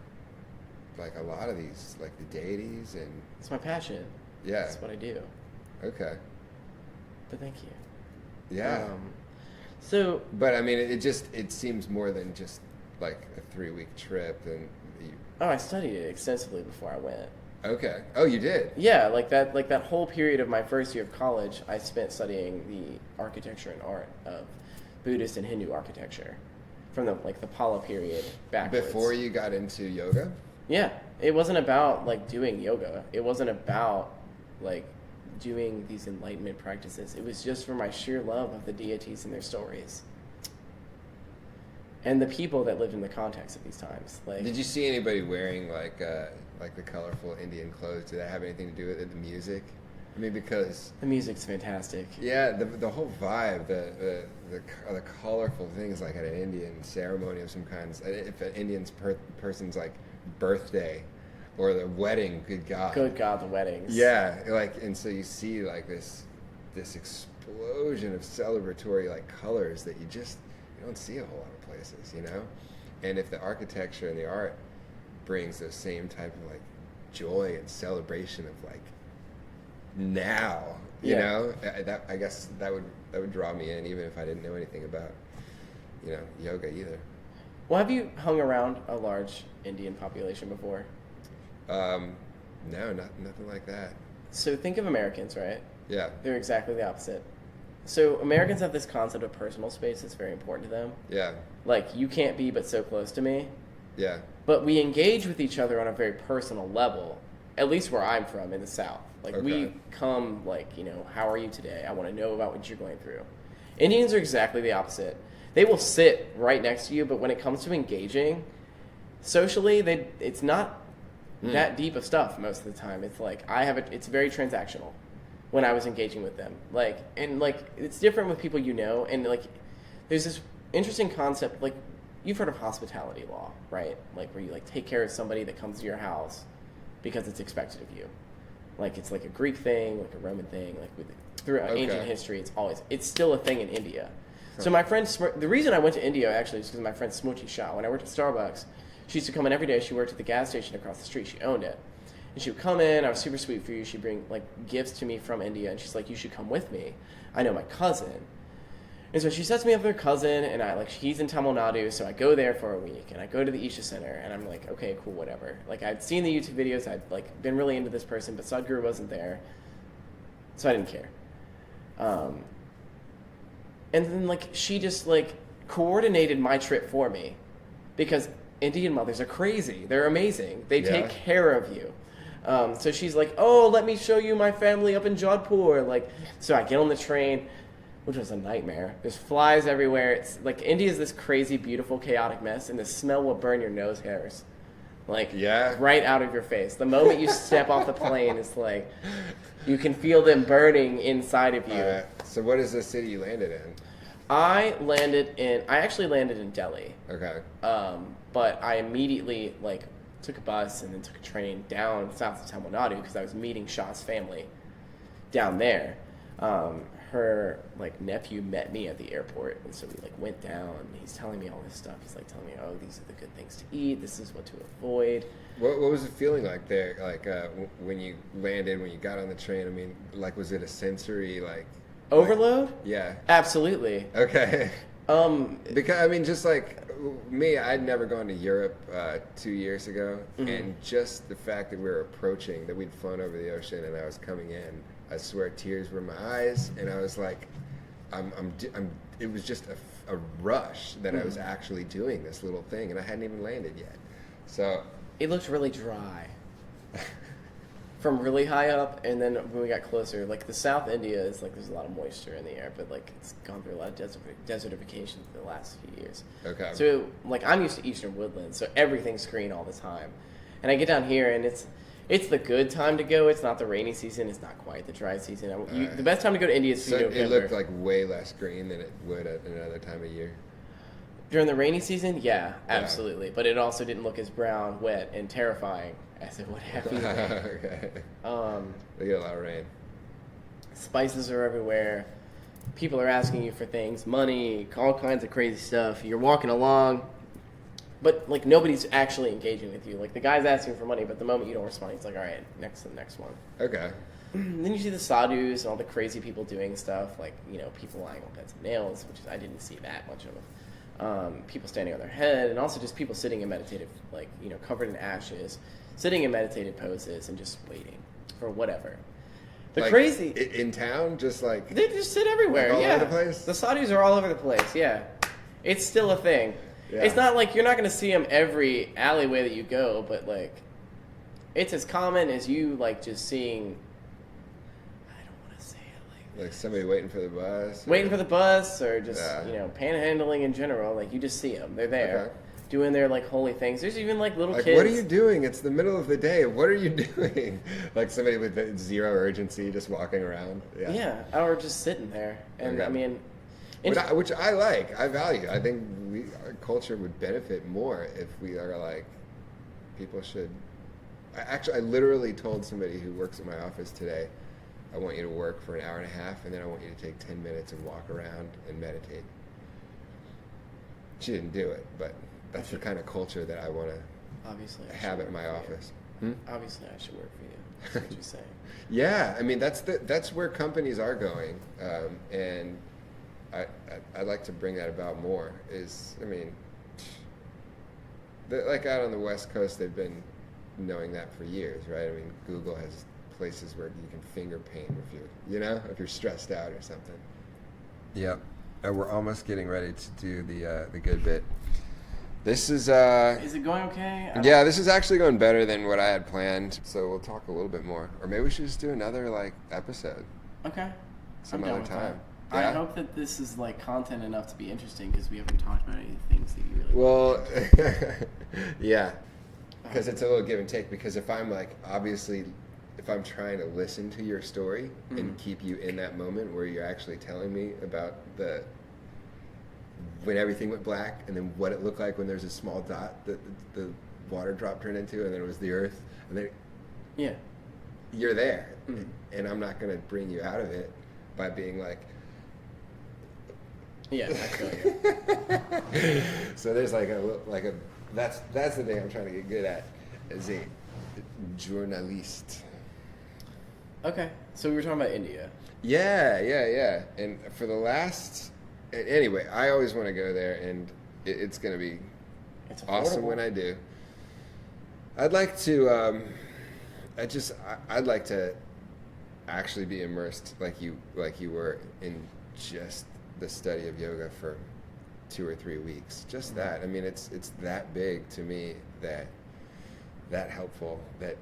S2: like a lot of these, like the deities and...
S1: It's my passion.
S2: Yeah.
S1: That's what I do.
S2: Okay.
S1: But thank you.
S2: Yeah.
S1: But
S2: I mean, it seems more than just like a 3-week trip and
S1: I studied it extensively before I went.
S2: Okay. Oh, you did?
S1: Yeah, like that whole period of my first year of college, I spent studying the architecture and art of Buddhist and Hindu architecture from the Pala period backwards.
S2: Before you got into yoga?
S1: Yeah. It wasn't about like doing yoga. It wasn't about like doing these enlightenment practices. It was just for my sheer love of the deities and their stories. And the people that lived in the context of these times. Like,
S2: did you see anybody wearing like the colorful Indian clothes? Did that have anything to do with it, the music? I mean, because
S1: the music's fantastic.
S2: Yeah, the whole vibe, the colorful things, like at an Indian ceremony of some kind. If an Indian person's like birthday, or the wedding. Good God.
S1: Good God, the weddings.
S2: Yeah, like, and so you see like this explosion of celebratory like colors that you don't see a whole lot of places, you know. And if the architecture and the art brings those same type of like joy and celebration of like now, you know, that I guess that would draw me in, even if I didn't know anything about, you know, yoga either.
S1: Well, have you hung around a large Indian population before?
S2: No, nothing like that.
S1: So think of Americans, right?
S2: Yeah.
S1: They're exactly the opposite. So Americans have this concept of personal space that's very important to them.
S2: Yeah.
S1: Like, you can't be but so close to me.
S2: Yeah.
S1: But we engage with each other on a very personal level, at least where I'm from in the South. Like, we come like, you know, how are you today? I want to know about what you're going through. Indians are exactly the opposite. They will sit right next to you, but when it comes to engaging socially, it's not that deep of stuff most of the time. It's like, it's very transactional when I was engaging with them. Like, and like, it's different with people you know, and like, there's this interesting concept, like, you've heard of hospitality law, right? Like, where you like take care of somebody that comes to your house because it's expected of you. Like, it's like a Greek thing, like a Roman thing, like throughout ancient history, it's still a thing in India. So my friend, the reason I went to India actually is because my friend Smoochie Shah, when I worked at Starbucks, she used to come in every day. She worked at the gas station across the street. She owned it. And she would come in. I was super sweet for you. She'd bring like gifts to me from India. And she's like, you should come with me. I know my cousin. And so she sets me up with her cousin. And he's in Tamil Nadu. So I go there for a week. And I go to the Isha Center. And I'm like, okay, cool, whatever. Like, I'd seen the YouTube videos. I'd like been really into this person. But Sadhguru wasn't there. So I didn't care. And then like she just like coordinated my trip for me. Because Indian mothers are crazy. They're amazing. They take care of you. So she's like, oh, let me show you my family up in Jodhpur. Like, so I get on the train, which was a nightmare. There's flies everywhere. It's like, India is this crazy, beautiful, chaotic mess, and the smell will burn your nose hairs. Like, right out of your face. The moment you step off the plane, it's like, you can feel them burning inside of you.
S2: So what is the city you landed in?
S1: I actually landed in Delhi.
S2: Okay.
S1: But I immediately like took a bus and then took a train down south of Tamil Nadu because I was meeting Shah's family down there. Her like nephew met me at the airport, and so we like went down. He's telling me all this stuff. He's like telling me, oh, these are the good things to eat. This is what to avoid.
S2: What was it feeling like there? Like when you landed, when you got on the train? I mean, like, was it a sensory like
S1: overload?
S2: Yeah.
S1: Absolutely.
S2: Okay. Because I mean, just like me, I'd never gone to Europe 2 years ago, and just the fact that we were approaching, that we'd flown over the ocean, and I was coming in, I swear tears were in my eyes, and I was like, it was just a rush that I was actually doing this little thing, and I hadn't even landed yet. So
S1: it looked really dry. From really high up, and then when we got closer, like the South India is like there's a lot of moisture in the air, but like it's gone through a lot of desertification the last few years. Okay. So like I'm used to eastern woodlands, so everything's green all the time, and I get down here and it's the good time to go. It's not the rainy season. It's not quite the dry season. The best time to go to India is November.
S2: It looked like way less green than it would at another time of year.
S1: During the rainy season, yeah, absolutely. But it also didn't look as brown, wet, and terrifying as it would have been.
S2: Okay. They get a lot of rain.
S1: Spices are everywhere. People are asking you for things, money, all kinds of crazy stuff. You're walking along, but like nobody's actually engaging with you. Like the guy's asking for money, but the moment you don't respond, he's like, all right, next to the next one.
S2: Okay.
S1: Then you see the sadhus and all the crazy people doing stuff, like, you know, people lying on beds of nails, which I didn't see that much of. People standing on their head, and also just people sitting in meditative, like, you know, covered in ashes, sitting in meditative poses and just waiting for whatever. The
S2: like
S1: crazy
S2: in town, just like
S1: they just sit everywhere.
S2: Like all
S1: over
S2: the place.
S1: The sadhus are all over the place. Yeah, it's still a thing.
S2: Yeah.
S1: It's not like you're not going to see them every alleyway that you go, but like it's as common as you like just seeing.
S2: Like somebody waiting for the bus?
S1: Waiting for the bus, or just, you know, panhandling in general. Like, you just see them. They're there, doing their, like, holy things. There's even, like, little kids.
S2: What are you doing? It's the middle of the day. What are you doing? Like somebody with zero urgency just walking around.
S1: Yeah, or just sitting there. And, I mean...
S2: Which I like. I value. I think our culture would benefit more if we are, like, people should I literally told somebody who works at my office today, I want you to work for an hour and a half, and then I want you to take 10 minutes and walk around and meditate. She didn't do it, but that's the kind of culture that I want to have at my office.
S1: Obviously, I should work for you. That's what you're saying.
S2: Yeah, I mean, that's where companies are going, and I'd like to bring that about more. Like out on the West Coast, they've been knowing that for years, right? I mean, Google has places where you can finger paint if you're stressed out or something. Yep. And we're almost getting ready to do the good bit. This is
S1: it going okay?
S2: Yeah, this is actually going better than what I had planned. So we'll talk a little bit more, or maybe we should just do another episode.
S1: Okay.
S2: Some other time.
S1: Yeah? I hope that this is content enough to be interesting, because we haven't talked about any things that you really want to
S2: yeah, because it's a little give and take. Because if I'm if I'm trying to listen to your story and keep you in that moment where you're actually telling me about when everything went black, and then what it looked like when there's a small dot that the water drop turned into, and then it was the earth, and then you're there, and I'm not going to bring you out of it by being like,
S1: I feel you.
S2: So there's that's the thing I'm trying to get good at as a journalist.
S1: Okay, so we were talking about India.
S2: Yeah. And for the last... Anyway, I always want to go there, and it's going to be awesome when I do. I'd like to... I'd like to actually be immersed like you were in just the study of yoga for 2 or 3 weeks. Just that. I mean, it's that big to me, that helpful, that...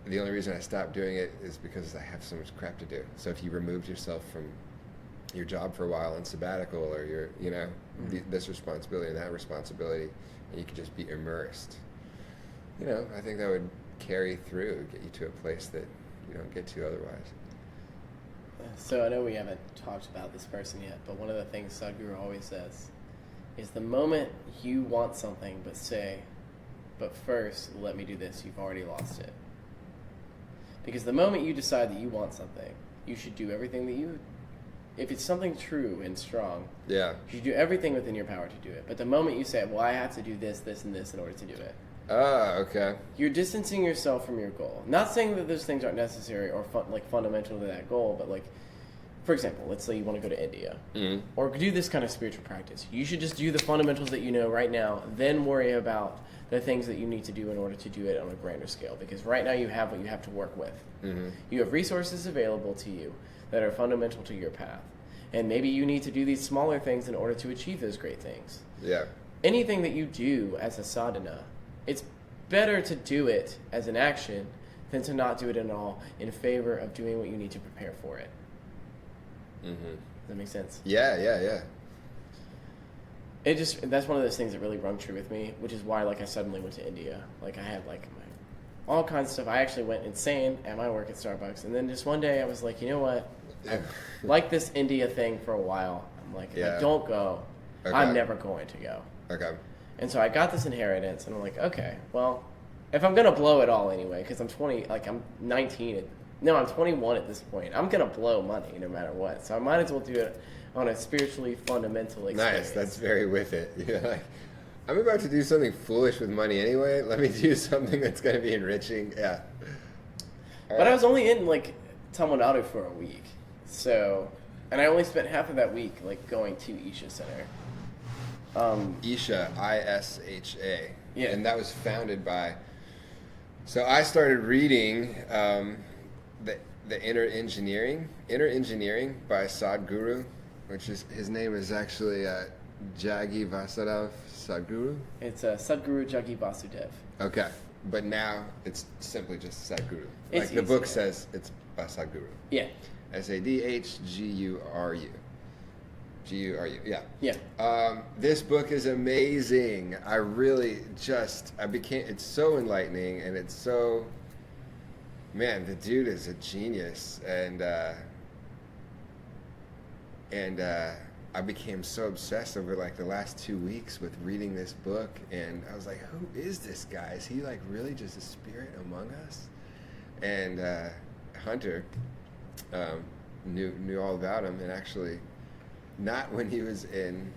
S2: The only reason I stopped doing it is because I have so much crap to do. So if you removed yourself from your job for a while on sabbatical, or this responsibility and that responsibility, and you could just be immersed, I think that would carry through, get you to a place that you don't get to otherwise.
S1: So I know we haven't talked about this person yet, but one of the things Sadhguru always says is the moment you want something but first let me do this, you've already lost it. Because the moment you decide that you want something, you should do everything that if it's something true and strong, you should do everything within your power to do it. But the moment you say, well, I have to do this, this, and this in order to do it.
S2: Okay.
S1: You're distancing yourself from your goal. Not saying that those things aren't necessary or fundamental to that goal, but for example, let's say you want to go to India or do this kind of spiritual practice. You should just do the fundamentals that you know right now, then worry about the things that you need to do in order to do it on a grander scale. Because right now you have what you have to work with. You have resources available to you that are fundamental to your path. And maybe you need to do these smaller things in order to achieve those great things.
S2: Yeah.
S1: Anything that you do as a sadhana, it's better to do it as an action than to not do it at all in favor of doing what you need to prepare for it. Does that make sense?
S2: Yeah.
S1: That's one of those things that really rung true with me, which is why I suddenly went to India. I had all kinds of stuff. I actually went insane at my work at Starbucks, and then just one day I was like, you know what? I like this India thing for a while. I'm like, if I don't go, I'm never going to go.
S2: Okay.
S1: And so I got this inheritance, and I'm like, okay, well, if I'm gonna blow it all anyway, because I'm 20, I'm 19. I'm 21 at this point. I'm gonna blow money no matter what. So I might as well do it on a spiritually fundamental experience.
S2: Nice, that's very with it. I'm about to do something foolish with money anyway. Let me do something that's going to be enriching. Yeah.
S1: But I was only in Tamil Nadu for a week, and I only spent half of that week going to Isha Center.
S2: Isha, ISHA.
S1: Yeah.
S2: And that was founded by. So I started reading the Inner Engineering by Sadhguru, which is his name is actually Jagi Vasudeva Sadhguru.
S1: It's Sadhguru Jagi Vasudev.
S2: Okay, but now it's simply just Sadhguru.
S1: It's
S2: the book says it's by Sadhguru.
S1: Yeah.
S2: Sadhguru. Guru, yeah.
S1: Yeah.
S2: This book is amazing. It's so enlightening, and it's so, man, the dude is a genius, and I became so obsessed over like the last 2 weeks with reading this book, and I was like, who is this guy? Is he like really just a spirit among us? And Hunter knew all about him, and actually not when he was in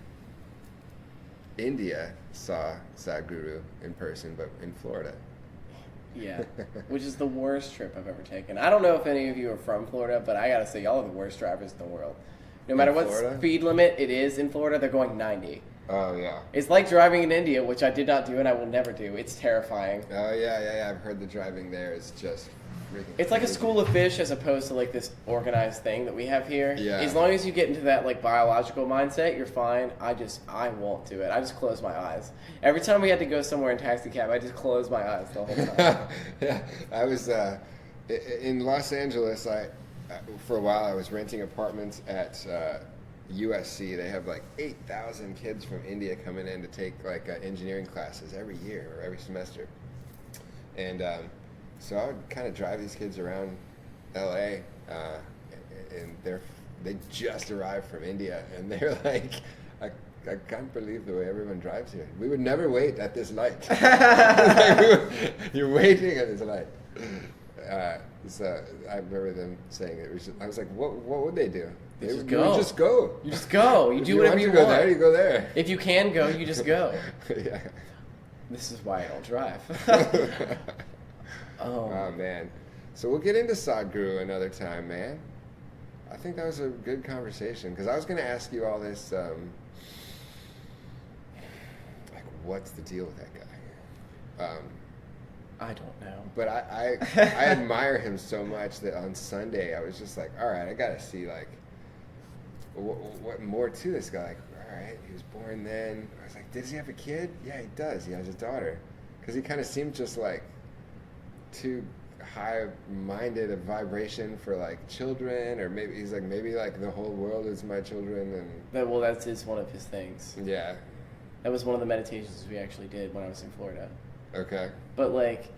S2: India saw Sadhguru in person, but in Florida.
S1: Yeah, which is the worst trip I've ever taken. I don't know if any of you are from Florida, but I gotta say, y'all are the worst drivers in the world. No matter what speed limit it is in Florida, they're going 90.
S2: Oh, yeah.
S1: It's like driving in India, which I did not do and I will never do. It's terrifying.
S2: Oh, yeah. I've heard the driving there is just freaking
S1: It's like a school of fish as opposed to like this organized thing that we have here.
S2: Yeah.
S1: As long as you get into that like biological mindset, you're fine. I won't do it. I just close my eyes. Every time we had to go somewhere in taxi cab, I just closed my eyes the whole time.
S2: Yeah. I was in Los Angeles. For a while, I was renting apartments at USC. They have like 8,000 kids from India coming in to take like engineering classes every year or every semester. And so I would kind of drive these kids around LA, and they just arrived from India, and they're like, I can't believe the way everyone drives here. We would never wait at this light. You're waiting at this light. So I remember them saying it. I was like, what would they do?
S1: You just
S2: go.
S1: You just go. You do whatever you want.
S2: Go there, you go there.
S1: If you can go, you just go.
S2: Yeah.
S1: This is why I don't drive.
S2: Oh, man. So we'll get into Sadhguru another time, man. I think that was a good conversation, because I was going to ask you all this, like, what's the deal with that guy?
S1: I don't know.
S2: But I admire him so much that on Sunday I was just like, all right, I got to see, like, what more to this guy. Like, all right, he was born then. I was like, does he have a kid? Yeah, he does. He has a daughter. Because he kind of seemed just like too high-minded a vibration for like children, or maybe he's like, maybe like the whole world is my children. And
S1: well, that's one of his things.
S2: Yeah.
S1: That was one of the meditations we actually did when I was in Florida.
S2: Okay.
S1: But like,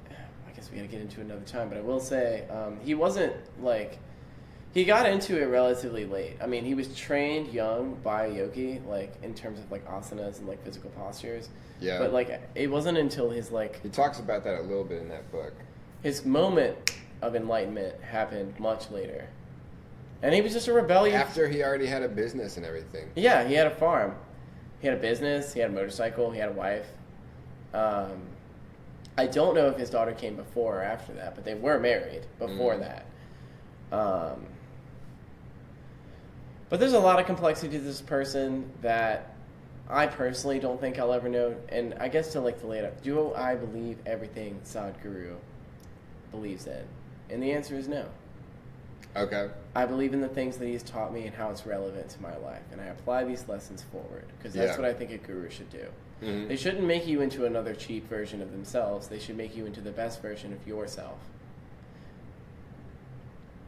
S1: I guess we gotta get into it another time. But I will say, he wasn't like, he got into it relatively late. I mean, he was trained young by a yogi, like in terms of like asanas and like physical postures.
S2: Yeah.
S1: But like, it wasn't until his like,
S2: he talks about that a little bit in that book.
S1: His moment of enlightenment happened much later, and he was just a rebellious.
S2: After he already had a business and everything.
S1: Yeah, he had a farm, he had a business, he had a motorcycle, he had a wife. I don't know if his daughter came before or after that, but they were married before that. But there's a lot of complexity to this person that I personally don't think I'll ever know. And I guess to lay it up, do I believe everything Sadhguru believes in? And the answer is no.
S2: Okay.
S1: I believe in the things that he's taught me and how it's relevant to my life. And I apply these lessons forward, because that's what I think a guru should do. Mm-hmm. They shouldn't make you into another cheap version of themselves. They should make you into the best version of yourself.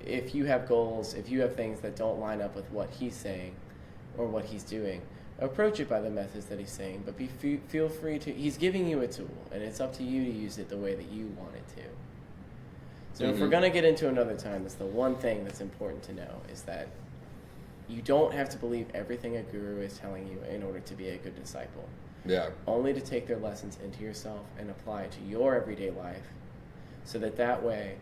S1: If you have goals, if you have things that don't line up with what he's saying or what he's doing, approach it by the methods that he's saying, but feel free to. He's giving you a tool, and it's up to you to use it the way that you want it to. So if we're going to get into another time, that's the one thing that's important to know, is that you don't have to believe everything a guru is telling you in order to be a good disciple.
S2: Yeah.
S1: Only to take their lessons into yourself and apply it to your everyday life, so that way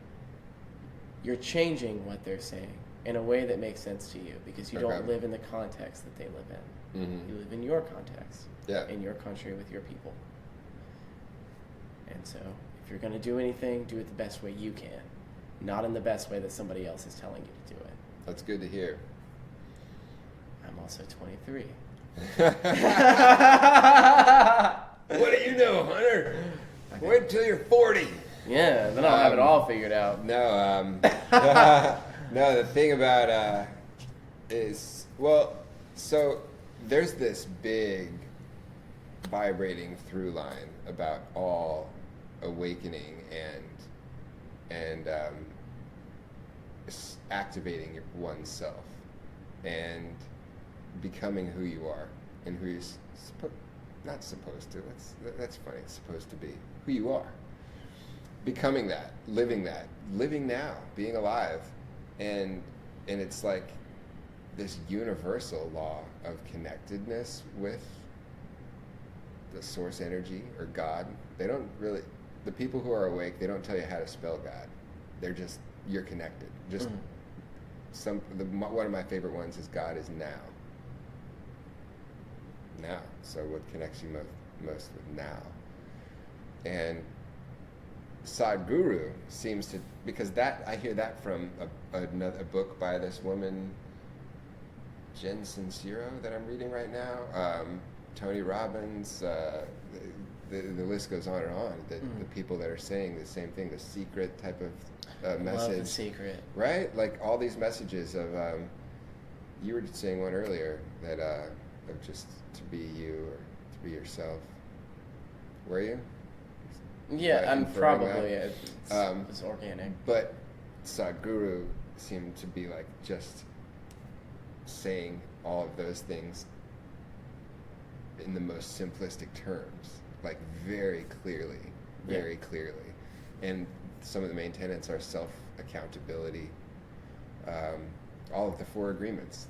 S1: you're changing what they're saying in a way that makes sense to you, because you don't live in the context that they live in. Mm-hmm. You live in your context, in your country with your people. And so if you're going to do anything, do it the best way you can, not in the best way that somebody else is telling you to do it.
S2: That's good to hear.
S1: I'm also 23.
S2: What do you know, Hunter? Wait till you're 40.
S1: Yeah, then I'll have it all figured out.
S2: No, no, the thing about is, well, so there's this big vibrating through line about all awakening and activating oneself and becoming who you are and who you're not supposed to. That's funny. It's supposed to be who you are. Becoming that, living now, being alive, and it's like this universal law of connectedness with the source energy or God. They don't really, the people who are awake, they don't tell you how to spell God. They're just, you're connected. Just one of my favorite ones is God is now. Now. So what connects you most with now? And Sadhguru seems to, because that, I hear that from a book by this woman, Jen Sincero, that I'm reading right now. Tony Robbins, the list goes on and on. The people that are saying the same thing, the secret type of message.
S1: Love The Secret.
S2: Right? Like all these messages of, you were saying one earlier, that of just to be you or to be yourself. Were you?
S1: Yeah, I'm probably. It's organic.
S2: But Sadhguru seemed to be like just saying all of those things in the most simplistic terms, like very clearly. And some of the main tenets are self-accountability, all of the 4 agreements.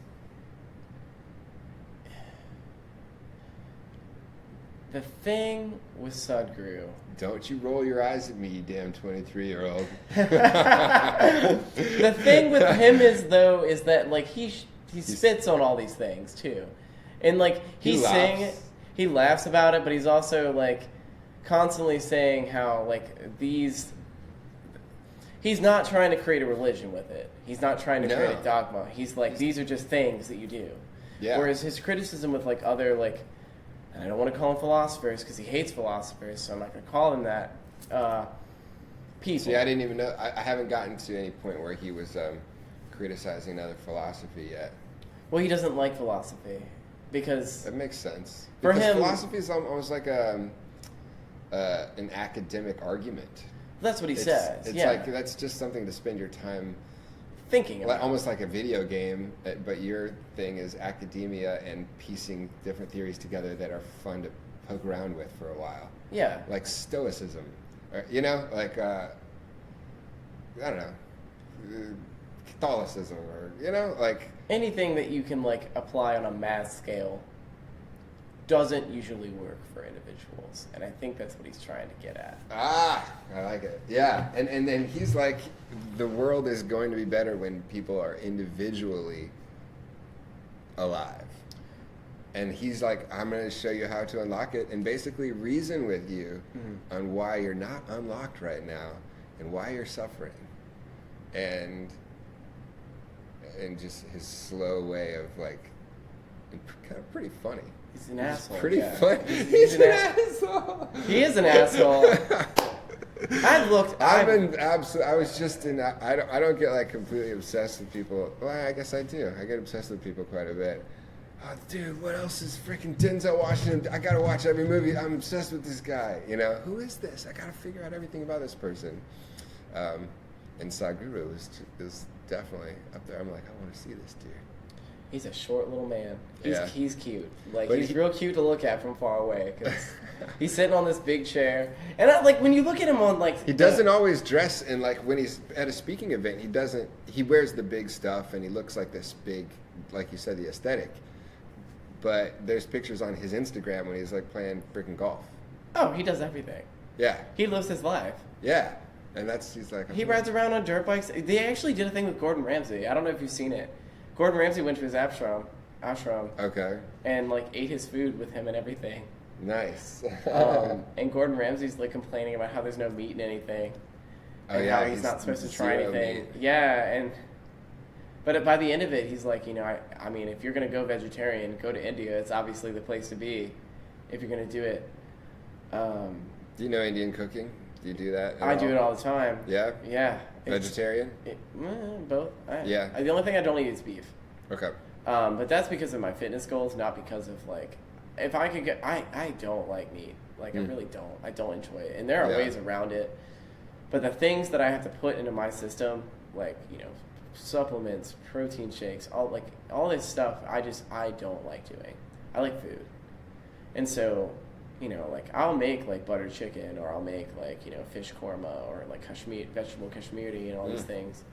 S1: The thing with Sadhguru...
S2: Don't you roll your eyes at me, you damn 23-year-old.
S1: The thing with him is that like he spits on all these things too, and like he's saying it, he laughs about it, but he's also like constantly saying how like these. He's not trying to create a religion with it. He's not trying to create a dogma. He's like, these are just things that you do.
S2: Yeah.
S1: Whereas his criticism with like other like, and I don't want to call them philosophers because he hates philosophers, so I'm not going to call them that. People.
S2: See, I didn't even know. I haven't gotten to any point where he was criticizing another philosophy yet.
S1: Well, he doesn't like philosophy because
S2: that makes sense.
S1: For
S2: because
S1: him,
S2: philosophy is almost like an academic argument.
S1: That's what he says.
S2: It's
S1: yeah.
S2: like that's just something to spend your time
S1: thinking about.
S2: Almost like a video game, but your thing is academia and piecing different theories together that are fun to poke around with for a while.
S1: Yeah.
S2: Like Stoicism. You know, like, I don't know, Catholicism, or, you know, like...
S1: Anything that you can, like, apply on a mass scale doesn't usually work for individuals. And I think that's what he's trying to get at.
S2: Ah, I like it. Yeah. And then he's like, the world is going to be better when people are individually alive. And he's like, I'm going to show you how to unlock it and basically reason with you on why you're not unlocked right now and why you're suffering. And just his slow way of like, kind of pretty funny.
S1: He's an asshole.
S2: Pretty funny. He's an asshole.
S1: He is an asshole. I was just in. I don't get like completely obsessed with people. Well, I guess I do. I get obsessed with people quite a bit. Oh, dude, what else is freaking Denzel Washington? I gotta watch every movie. I'm obsessed with this guy. You know, who is this? I gotta figure out everything about this person. And Sadhguru is definitely up there. I'm like, I want to see this dude. He's a short little man.
S2: Yeah.
S1: He's cute. Like,
S2: but
S1: he's real cute to look at from far away because he's sitting on this big chair. And like when you look at him on like,
S2: he doesn't always dress in like when he's at a speaking event. He wears the big stuff and he looks like this big, like you said, the aesthetic. But there's pictures on his Instagram when he's like playing freaking golf.
S1: Oh, he does everything.
S2: Yeah.
S1: He lives his life.
S2: Yeah. And he's like...
S1: He rides around on dirt bikes. They actually did a thing with Gordon Ramsay. I don't know if you've seen it. Gordon Ramsay went to his ashram.
S2: Okay.
S1: And like ate his food with him and everything.
S2: Nice.
S1: And Gordon Ramsay's like complaining about how there's no meat in anything. And how he's not supposed to try anything.
S2: Meat.
S1: Yeah, but by the end of it, he's like, you know, I mean, if you're going to go vegetarian, go to India. It's obviously the place to be if you're going to do it.
S2: Do you know Indian cooking? Do you do that?
S1: I do it all the time.
S2: Yeah?
S1: Yeah.
S2: Vegetarian?
S1: Both.
S2: Yeah.
S1: The only thing I don't eat is beef.
S2: Okay.
S1: But that's because of my fitness goals, not because of like, if I could get, I don't like meat. Like, I really don't. I don't enjoy it. And there are ways around it. But the things that I have to put into my system, like, you know, supplements, protein shakes, all this stuff, I don't like doing. I like food. And so, you know, like I'll make like buttered chicken, or I'll make like, you know, fish korma, or like vegetable kashmiri and all these things.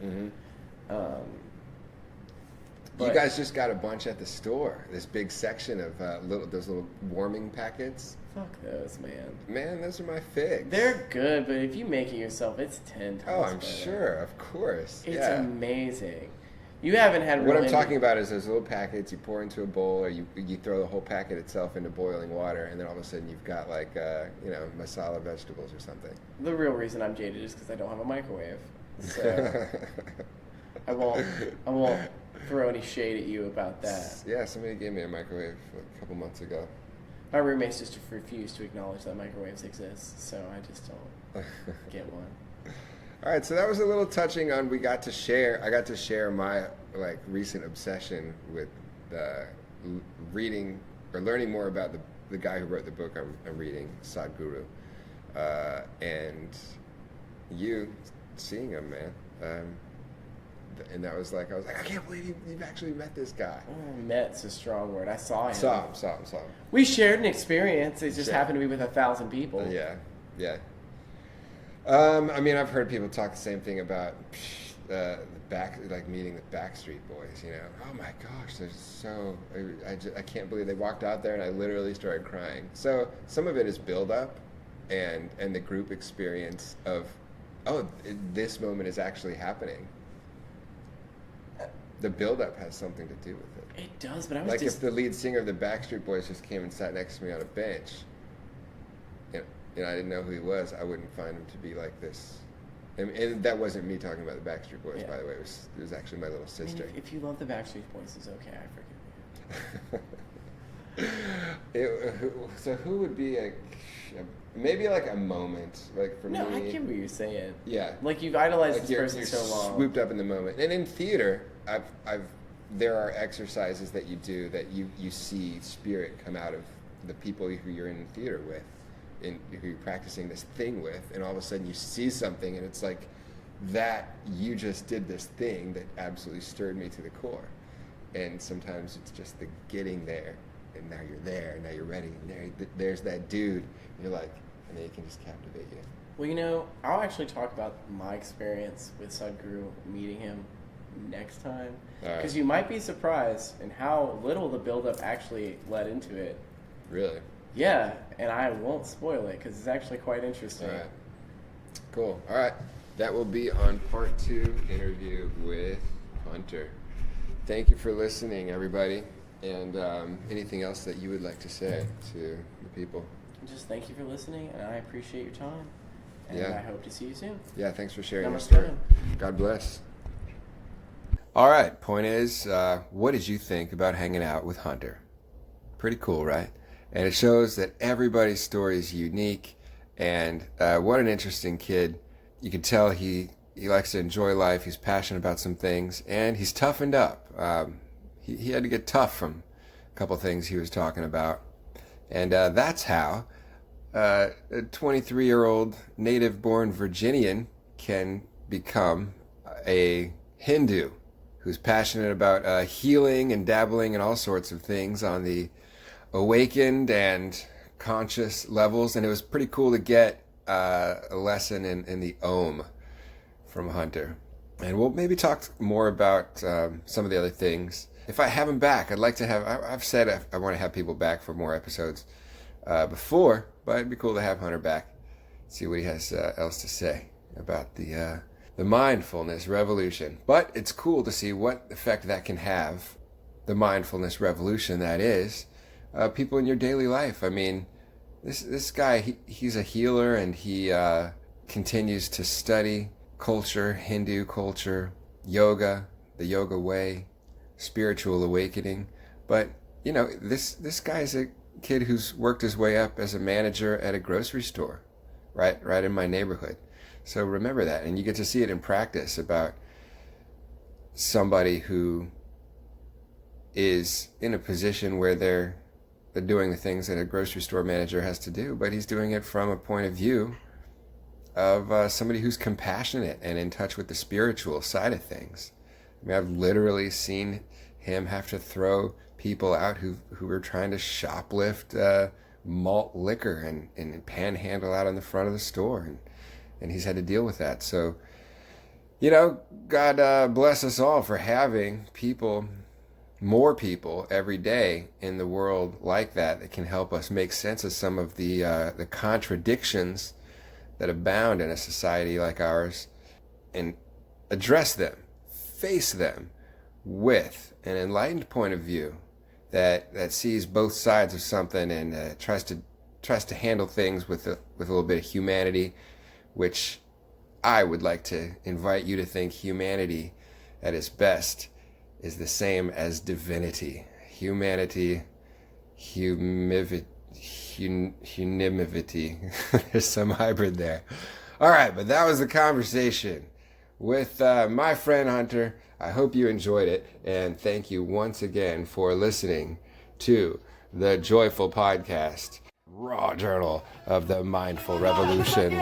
S2: You guys just got a bunch at the store. This big section of those little warming packets.
S1: Fuck those, man.
S2: Man, those are my figs.
S1: They're good, but if you make it yourself, it's 10 times
S2: Oh, I'm
S1: better.
S2: sure. Of course.
S1: It's
S2: yeah.
S1: amazing. You haven't had
S2: What I'm talking about is those little packets you pour into a bowl, or you throw the whole packet itself into boiling water, and then all of a sudden you've got like masala vegetables or something.
S1: The real reason I'm jaded is because I don't have a microwave, so I won't throw any shade at you about that.
S2: Yeah, somebody gave me a microwave a couple months ago.
S1: My roommates just refuse to acknowledge that microwaves exist, so I just don't get one.
S2: All right, so that was a little touching on. I got to share my recent obsession with reading or learning more about the guy who wrote the book I'm reading, Sadhguru, and you seeing him, man. And that was like, I was like, I can't believe you've actually met this guy.
S1: Met's a strong word. I saw him.
S2: Saw him.
S1: We shared an experience. It just happened to be with 1,000 people.
S2: Yeah. I mean, I've heard people talk the same thing about meeting the Backstreet Boys. You know, oh my gosh, they're so. I can't believe they walked out there, and I literally started crying. So some of it is build up, and the group experience of, this moment is actually happening. The build-up has something to do with it.
S1: It does, but I was
S2: if the lead singer of the Backstreet Boys just came and sat next to me on a bench, and I didn't know who he was, I wouldn't find him to be like this. And that wasn't me talking about the Backstreet Boys, by the way. It was actually my little sister.
S1: I mean, if you love the Backstreet Boys, it's okay. I forgive you.
S2: So who would be maybe like a moment, like for me?
S1: No, I get what you're saying.
S2: Yeah,
S1: like you've idolized this
S2: you're
S1: person so long.
S2: Swooped up in the moment, and in theater, there are exercises that you do that you see spirit come out of the people who you're in theater with, who you're practicing this thing with, and all of a sudden you see something, and it's like that you just did this thing that absolutely stirred me to the core. And sometimes it's just the getting there, and now you're there, and now you're ready, and there's that dude, and you're like, and then he can just captivate you.
S1: Well, I'll actually talk about my experience with Sadhguru, meeting him next time, because you might be surprised in how little the build-up actually led into it.
S2: Really?
S1: Yeah, and I won't spoil it because it's actually quite interesting.
S2: All right. Cool. All right. That will be on part 2 interview with Hunter. Thank you for listening, everybody. And anything else that you would like to say to the people?
S1: Just thank you for listening, and I appreciate your time. And I hope to see you soon.
S2: Yeah, thanks for sharing your
S1: Namaste.
S2: story. God bless. All right, point is, what did you think about hanging out with Hunter? Pretty cool, right? And it shows that everybody's story is unique, and what an interesting kid. You can tell he likes to enjoy life, he's passionate about some things, and he's toughened up. He had to get tough from a couple things he was talking about. And that's how a 23-year-old native-born Virginian can become a Hindu who's passionate about healing and dabbling in all sorts of things on the awakened and conscious levels. And it was pretty cool to get a lesson in the Om from Hunter. And we'll maybe talk more about some of the other things. If I have him back, I'd like to have, I've said I want to have people back for more episodes before, but it'd be cool to have Hunter back, see what he has else to say about the mindfulness revolution. But it's cool to see what effect that can have, the mindfulness revolution that is, people in your daily life. I mean, this guy, he's a healer, and he continues to study culture, Hindu culture, yoga, the yoga way, spiritual awakening. But this guy's a kid who's worked his way up as a manager at a grocery store right in my neighborhood. So remember that, and you get to see it in practice about somebody who is in a position where they're doing the things that a grocery store manager has to do, but he's doing it from a point of view of somebody who's compassionate and in touch with the spiritual side of things. I mean, I've literally seen him have to throw people out who were trying to shoplift malt liquor and panhandle out on the front of the store, and he's had to deal with that. So, God bless us all for having people more people every day in the world like that can help us make sense of some of the contradictions that abound in a society like ours, and address them, face them with an enlightened point of view that sees both sides of something and tries to handle things with a little bit of humanity, which I would like to invite you to think humanity at its best is the same as divinity. Humanity, unanimity. There's some hybrid there. All right, but that was the conversation with my friend Hunter. I hope you enjoyed it, and thank you once again for listening to the JOYFull Podcast, Raw Journal of the Mindful Revolution.